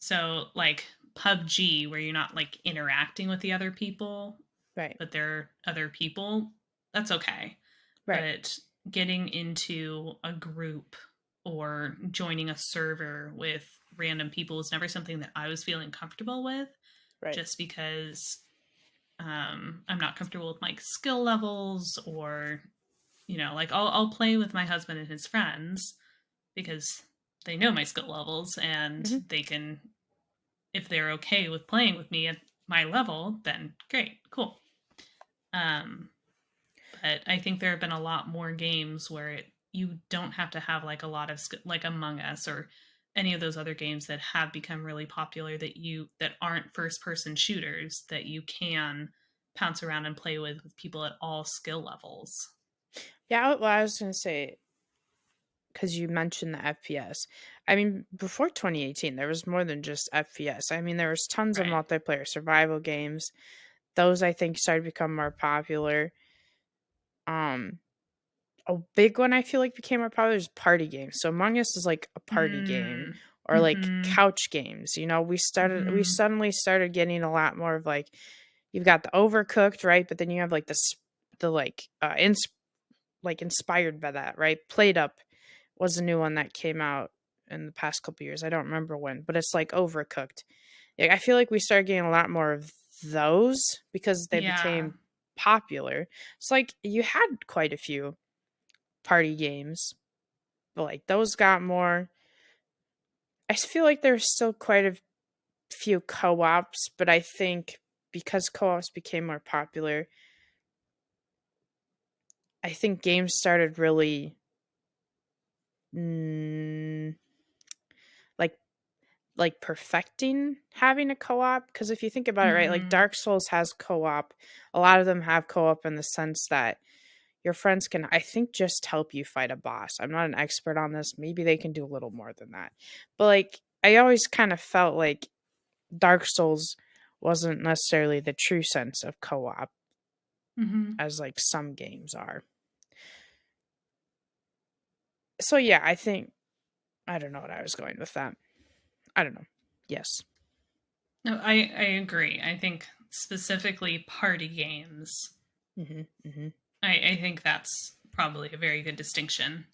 So, like PUBG where you're not like interacting with the other people, Right. but they're other people, that's okay. Right. But getting into a group or joining a server with random people was never something that I was feeling comfortable with Right. just because I'm not comfortable with my skill levels or, like I'll play with my husband and his friends because they know my skill levels and Mhm. they can, if they're okay with playing with me at my level, then great, cool. Um, but I think there have been a lot more games where you don't have to have like a lot of like Among Us or any of those other games that have become really popular that aren't first person shooters that you can pounce around and play with people at all skill levels. Yeah, well, I was gonna say because you mentioned the FPS. I mean, before 2018, there was more than just FPS. I mean, there was tons of Right. multiplayer survival games. Those I think started to become more popular. Um, a big one I feel like became more popular is party games. So Among Us is like a party game, Mm. or like Mhm. couch games. You know, we Mhm. suddenly started getting a lot more of like you've got the Overcooked, right? But then you have like the like like inspired by that, right? Played Up was a new one that came out in the past couple years. I don't remember when, but it's like Overcooked. Like, I feel like we started getting a lot more of those because they Yeah. became popular. It's like you had quite a few party games, but like those got more. I feel like there's still quite a few co-ops, but I think because co-ops became more popular, I think games started really mm, like perfecting having a co-op, because if you think about it, right, like Mhm. Dark Souls has co-op. A lot of them have co-op in the sense that your friends can, I think, just help you fight a boss. I'm not an expert on this. Maybe they can do a little more than that. But like I always kind of felt like Dark Souls wasn't necessarily the true sense of co-op Mhm. as like some games are. So yeah, I think I don't know what I was going with that. I don't know. Yes. No, I agree. I think specifically party games. Mhm. Mhm. I think that's probably a very good distinction.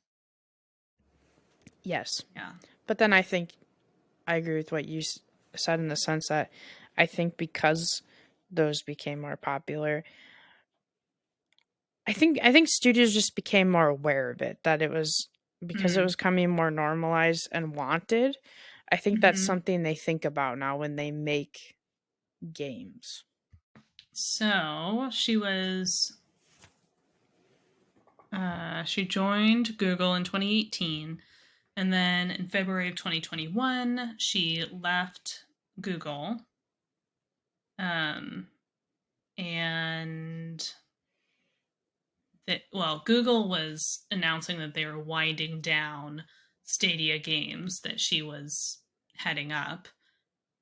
Yes. Yeah. But then I think I agree with what you said in the sense that I think because those became more popular, I think studios just became more aware of it, that it was because it Mm. was coming more normalized and wanted. I think that's Hmm. something they think about now when they make games. So she joined Google in 2018, and then in February of 2021 she left Google. Um, and Google was announcing that they were winding down Stadia Games that she was heading up.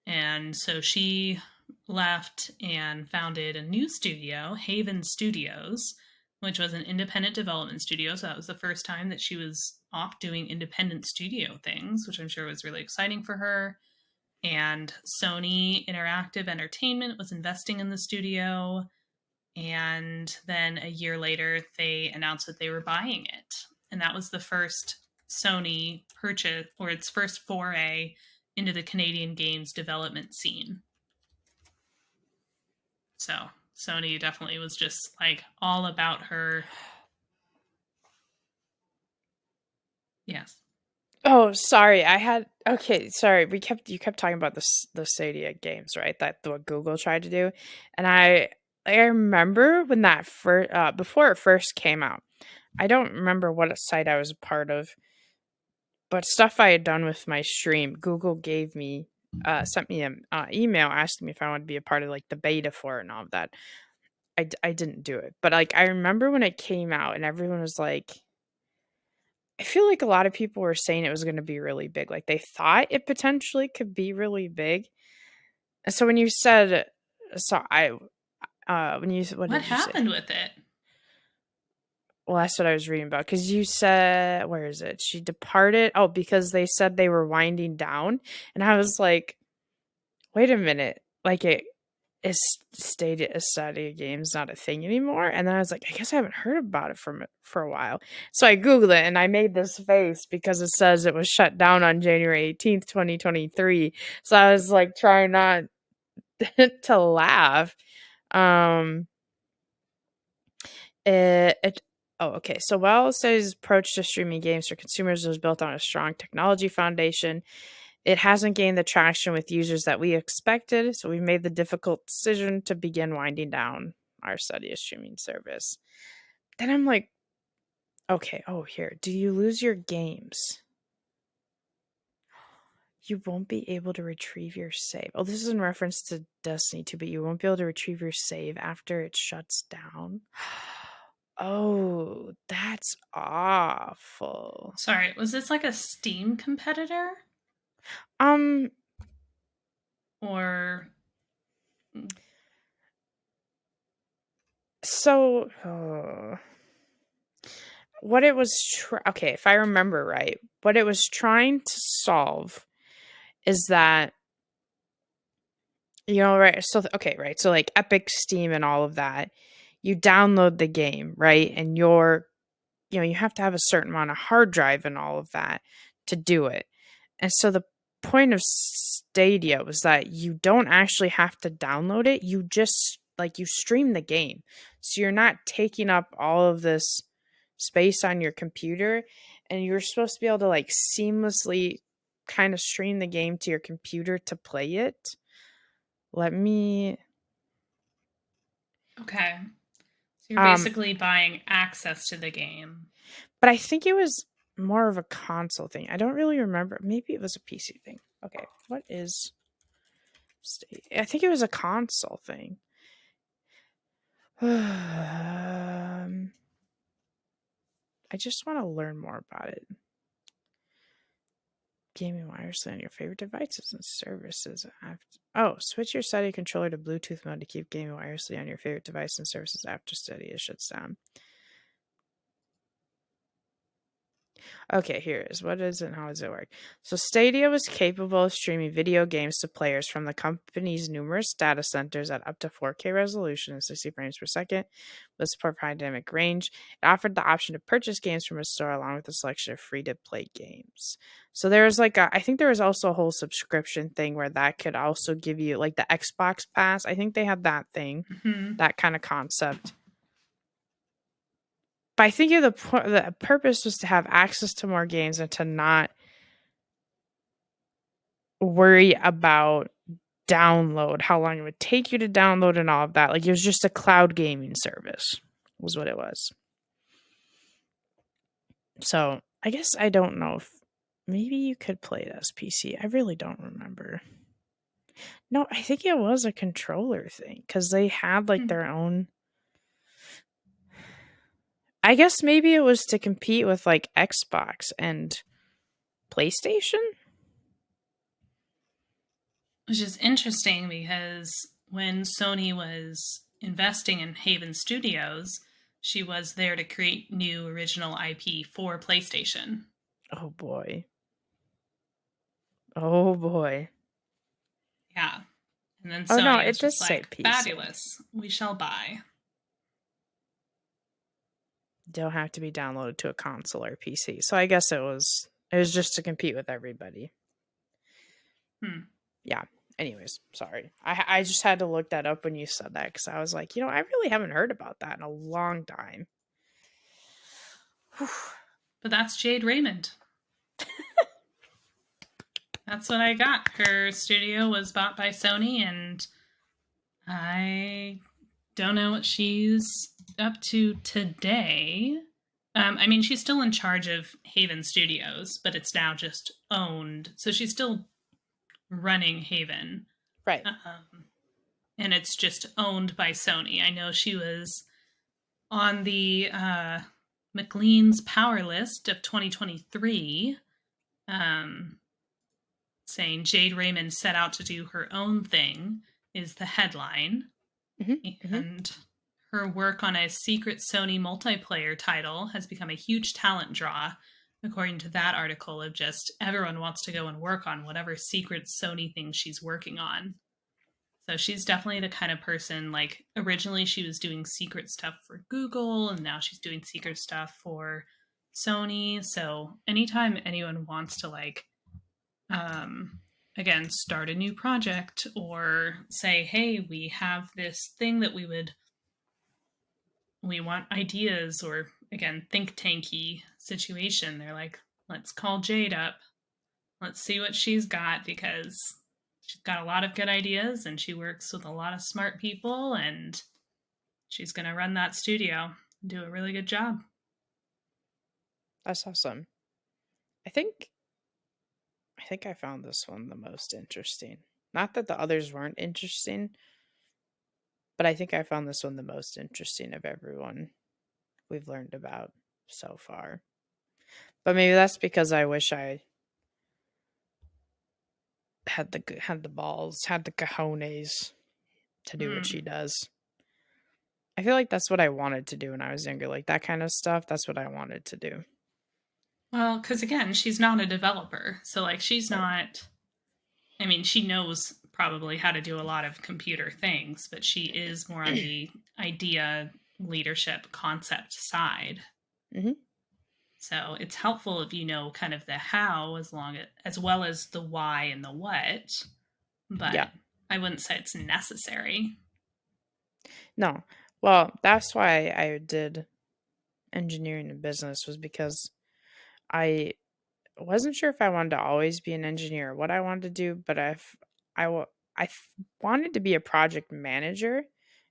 And so she left and founded a new studio, Haven Studios, which was an independent development studio. So that was the first time that she was off doing independent studio things, which I'm sure was really exciting for her. And Sony Interactive Entertainment was investing in the studio. And then a year later, they announced that they were buying it. And that was the first Sony purchase or its first foray into the Canadian games development scene. So Sony definitely was just like all about her. Yes. Oh, sorry. I had okay, sorry. We kept You kept talking about the Stadia games, right? That what Google tried to do. And I remember when before it first came out. I don't remember what site I was a part of, But stuff I had done with my stream, Google gave me sent me an email asking me if I wanted to be a part of like the beta for it and all of that. I didn't do it, but like I remember when it came out and everyone was like, I feel like a lot of people were saying it was going to be really big. Like they thought it potentially could be really big. And so when you said, so I when you what What did you say? happened with it? Well, that's what I was reading about because you said, where is it? She departed. Oh, because they said they were winding down, and I was like, wait a minute, like it is stated as Stadia games not a thing anymore. And then I was like, I guess I haven't heard about it for a while. So I Googled it and I made this face because it says it was shut down on January 18th, 2023. So I was like trying not to laugh. Um it oh, okay. So while Stadia's approach to streaming games for consumers was built on a strong technology foundation, it hasn't gained the traction with users that we expected, so we made the difficult decision to begin winding down our Stadia streaming service. Then I'm like, okay, oh, here. Do you lose your games? You won't be able to retrieve your save. Oh, this is in reference to Destiny 2, but you won't be able to retrieve your save after it shuts down. Oh, that's awful. Sorry, was this like a Steam competitor? Um, Or so what it was okay, if I remember right, what it was trying to solve is that, right, so okay, right, so like Epic, Steam, and all of that, you download the game, right, and you have to have a certain amount of hard drive and all of that to do it. And so the point of Stadia was that you don't actually have to download it. You just like you stream the game. So you're not taking up all of this space on your computer, and you're supposed to be able to like seamlessly kind of stream the game to your computer to play it. Let me okay. So you're um basically buying access to the game. but I think it was more of a console thing. I don't really remember. Maybe it was a PC thing. Okay, what is I think it was a console thing. I just want to learn more about it. Gaming wirelessly on your favorite devices and services. Switch your Stadia controller to Bluetooth mode to keep gaming wirelessly on your favorite device and services after Stadia shuts down. Okay, here it is. What is it and how does it work? So Stadia was capable of streaming video games to players from the company's numerous data centers at up to 4K resolution and 60 frames per second with support for high dynamic range. It offered the option to purchase games from a store along with a selection of free-to-play games. So there was I think there was also a whole subscription thing where that could also give you like the Xbox Pass. I think they had that thing, Mm-hmm. that kind of concept. But I think the purpose was to have access to more games and to not worry about download, how long it would take you to download and all of that. Like it was just a cloud gaming service was what it was. So I guess I don't know if maybe you could play it as PC. I really don't remember. No, I think it was a controller thing because they had like their own. I guess maybe it was to compete with like Xbox and PlayStation. Which is interesting because when Sony was investing in Haven Studios, she was there to create new original IP for PlayStation. Oh boy. Oh boy. Yeah. And then Oh no, Sony was it just does say like, PC. fabulous, we shall buy. Don't have to be downloaded to a console or PC. So I guess it was just to compete with everybody. Yeah. Anyways, sorry. I just had to look that up when you said that because I was like, I really haven't heard about that in a long time. But that's Jade Raymond. That's what I got. Her studio was bought by Sony, and I don't know what she's up to today. I mean, she's still in charge of Haven Studios, but it's now just owned. So she's still running Haven, Right. um, and it's just owned by Sony. I know she was on the McLean's Power List of 2023, um, saying Jade Raymond set out to do her own thing, is the headline. Hmm. Hmm. And her work on a secret Sony multiplayer title has become a huge talent draw, according to that article of just everyone wants to go and work on whatever secret Sony thing she's working on. So she's definitely the kind of person, like, originally she was doing secret stuff for Google, and now she's doing secret stuff for Sony. So anytime anyone wants to, like, um, again, start a new project or say, hey, we have this thing that we want ideas, or again, think tanky situation, they're like, let's call Jade up. Let's see what she's got, because she's got a lot of good ideas and she works with a lot of smart people, and she's going to run that studio and do a really good job. That's awesome. I think I found this one the most interesting. Not that the others weren't interesting, but I think I found this one the most interesting of everyone we've learned about so far. But maybe that's because I wish I had the balls, had the cojones to do what she Mm. does. I feel like that's what I wanted to do when I was younger. Like that kind of stuff, that's what I wanted to do. Well, because again, she's not a developer. So, like, she's Right. not, I mean, she knows probably how to do a lot of computer things, but she is more on the idea, leadership, concept side. Hmm. So it's helpful if you know kind of the how, as well as the why and the what, Yeah. but I wouldn't say it's necessary. No. Well, that's why I did engineering and business was because I wasn't sure if I wanted to always be an engineer or what I wanted to do, but I wa- I f- wanted to be a project manager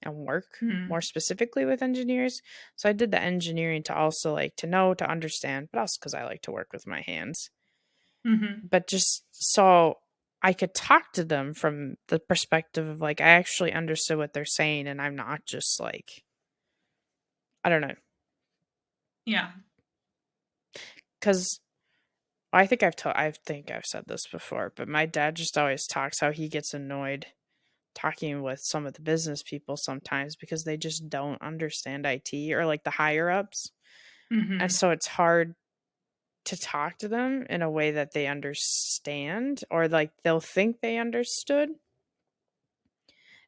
and work Mm-hmm. more specifically with engineers. So I did the engineering to also like to know, to understand, but also because I like to work with my hands. Mm-hmm. But just so I could talk to them from the perspective of like I actually understood what they're saying and I'm not just like I don't know. Yeah. Cuz I think I've said this before, but my dad just always talks how he gets annoyed talking with some of the business people sometimes because they just don't understand IT or like the higher ups. And Mm-hmm. so it's hard to talk to them in a way that they understand or like they'll think they understood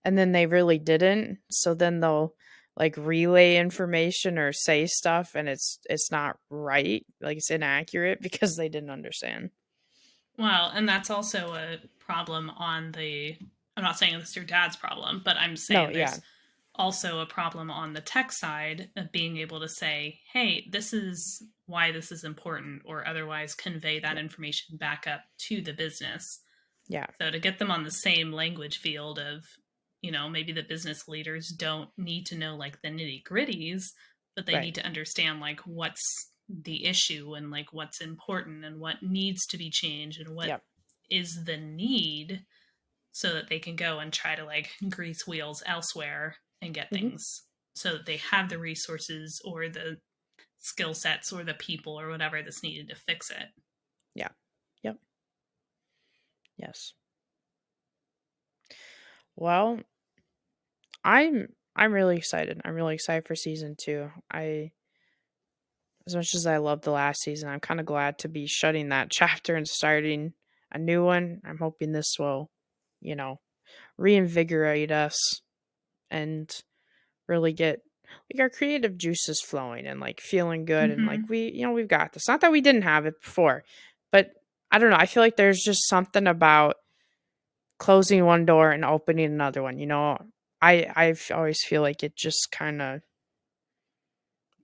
and then they really didn't. So then they'll like relay information or say stuff and it's not right, like it's inaccurate because they didn't understand. Well, and that's also a problem on the. I'm not saying it's your dad's problem, but I'm No, saying yeah. there's also a problem on the tech side of being able to say, hey, this is why this is important, or otherwise convey that Yeah. information back up to the business. Yeah. So to get them on the same language field of, maybe the business leaders don't need to know like the nitty gritties, but they Right. need to understand like what's the issue and like what's important and what needs to be changed and what Yeah. is the need, so that they can go and try to like grease wheels elsewhere and get Hmm. things, so that they have the resources or the skill sets or the people or whatever that's needed to fix it. Yeah. Yep. Yes. Well, I'm really excited. I'm really excited for season 2. I As much as I love the last season, I'm kind of glad to be shutting that chapter and starting a new one. I'm hoping this will, you know, reinvigorate us and really get like our creative juices flowing and like feeling good and like Mm-hmm. we've got this. Not that we didn't have it before, but I don't know. I feel like there's just something about closing one door and opening another one. I always feel like it just kind of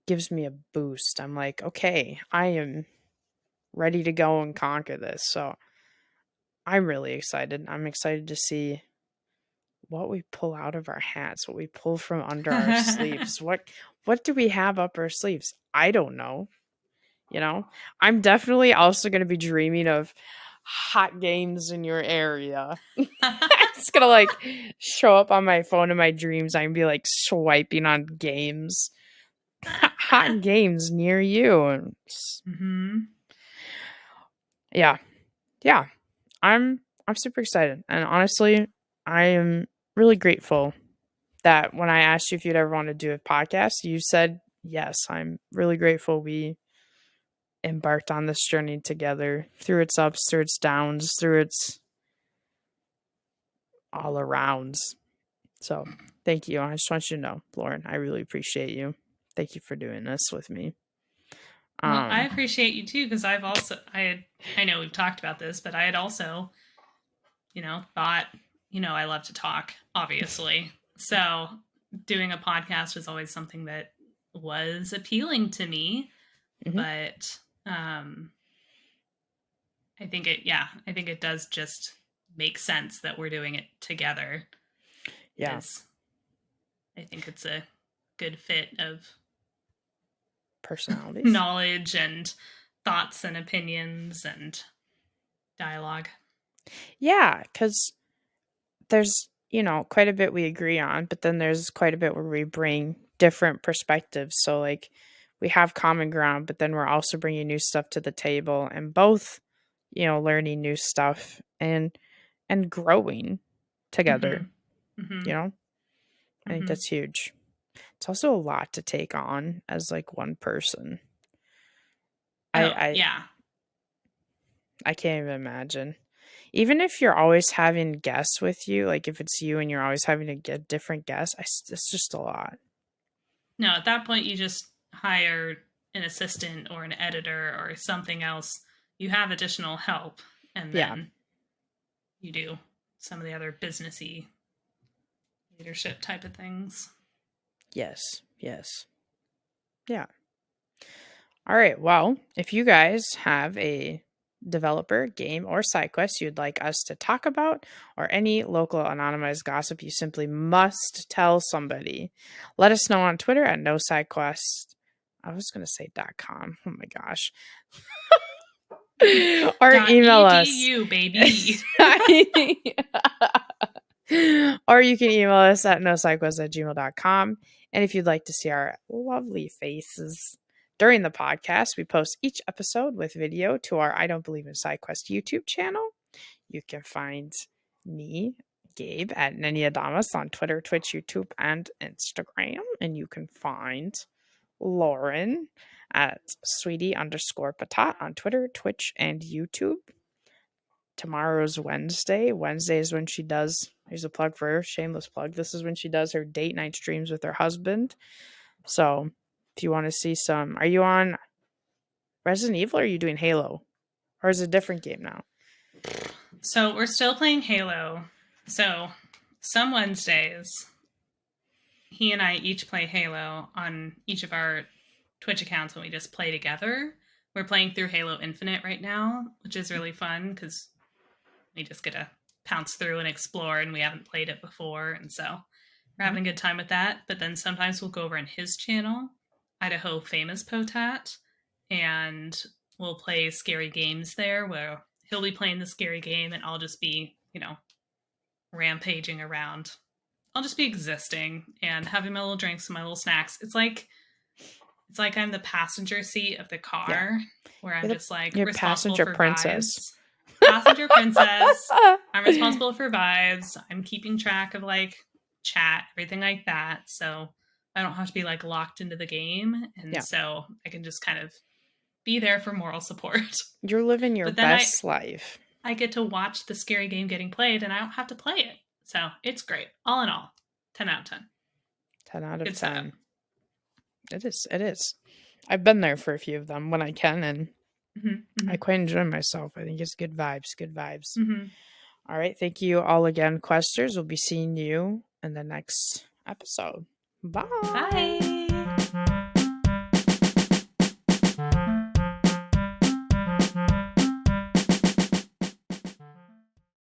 gives me a boost. I'm like, okay, I am ready to go and conquer this. So I'm really excited. I'm excited to see what we pull out of our hats, what we pull from under our sleeves. What do we have up our sleeves? I don't know. You know, I'm definitely also going to be dreaming of hot games in your area. It's going to like show up on my phone in my dreams. I'm going to be like swiping on games, hot games near you. Mm-hmm. Yeah. Yeah. I'm super excited. And honestly, I am really grateful that when I asked you if you'd ever want to do a podcast, you said yes. I'm really grateful we embarked on this journey together, through its ups, through its downs, through its all arounds. So thank you. I just want you to know, Lauren, I really appreciate you. Thank you for doing this with me. Well, I appreciate you too, because I know we've talked about this, but I had also, thought, I love to talk, obviously. So doing a podcast was always something that was appealing to me. Mhm. But I think it does just make sense that we're doing it together. Yeah. I think it's a good fit of personalities, knowledge and thoughts and opinions and dialogue. Yeah, because there's, quite a bit we agree on, but then there's quite a bit where we bring different perspectives. So like we have common ground, but then we're also bringing new stuff to the table and both, learning new stuff and growing together. Mm-hmm. I think that's huge. It's also a lot to take on as like one person. Yeah. I can't even imagine. Even if you're always having guests with you, like if it's you and you're always having to get different guests, it's just a lot. No, at that point you just hire an assistant or an editor or something else. You have additional help, and then you do some of the other businessy leadership type of things. Yes. Yeah. All right. Well, if you guys have a developer, game, or side quest you'd like us to talk about, or any local anonymized gossip you simply must tell somebody, let us know on Twitter at nosidequests. I was going to say .com. Oh my gosh. Or email .edu, baby. Or you can email us at nosidequests@gmail.com. And if you'd like to see our lovely faces during the podcast, we post each episode with video to our I Don't Believe in SideQuest YouTube channel. You can find me, Gabe, at nenyaadamas on Twitter, Twitch, YouTube, and Instagram. And you can find Lauren at sweetie_patat on Twitter, Twitch, and YouTube. Tomorrow's Wednesday. Wednesday is when she does, here's a plug for her, shameless plug. This is when she does her date night streams with her husband. So if you want to see some, are you on Resident Evil or are you doing Halo? Or is it a different game now? So we're still playing Halo. So some Wednesdays, he and I each play Halo on each of our Twitch accounts when we just play together. We're playing through Halo Infinite right now, which is really fun because we just get to pounce through and explore, and we haven't played it before, and so we're having a good time with that. But then sometimes we'll go over on his channel, Idaho Famous Potat, and we'll play scary games there where he'll be playing the scary game and I'll just be, rampaging around. I'll just be existing and having my little drinks and my little snacks. It's like I'm the passenger seat of the car, where I'm just like you're responsible passenger for princess. vibes. Passenger princess. I'm responsible for vibes. I'm keeping track of like chat, everything like that. So I don't have to be like locked into the game. And so I can just kind of be there for moral support. You're living your best life. I get to watch the scary game getting played and I don't have to play it. So it's great. All in all, 10 out of 10. 10 out of Good 10. Setup. It is. I've been there for a few of them when I can, and I quite enjoy myself. I think it's good vibes. All right. Thank you all again, Questers. We'll be seeing you in the next episode. Bye. Bye.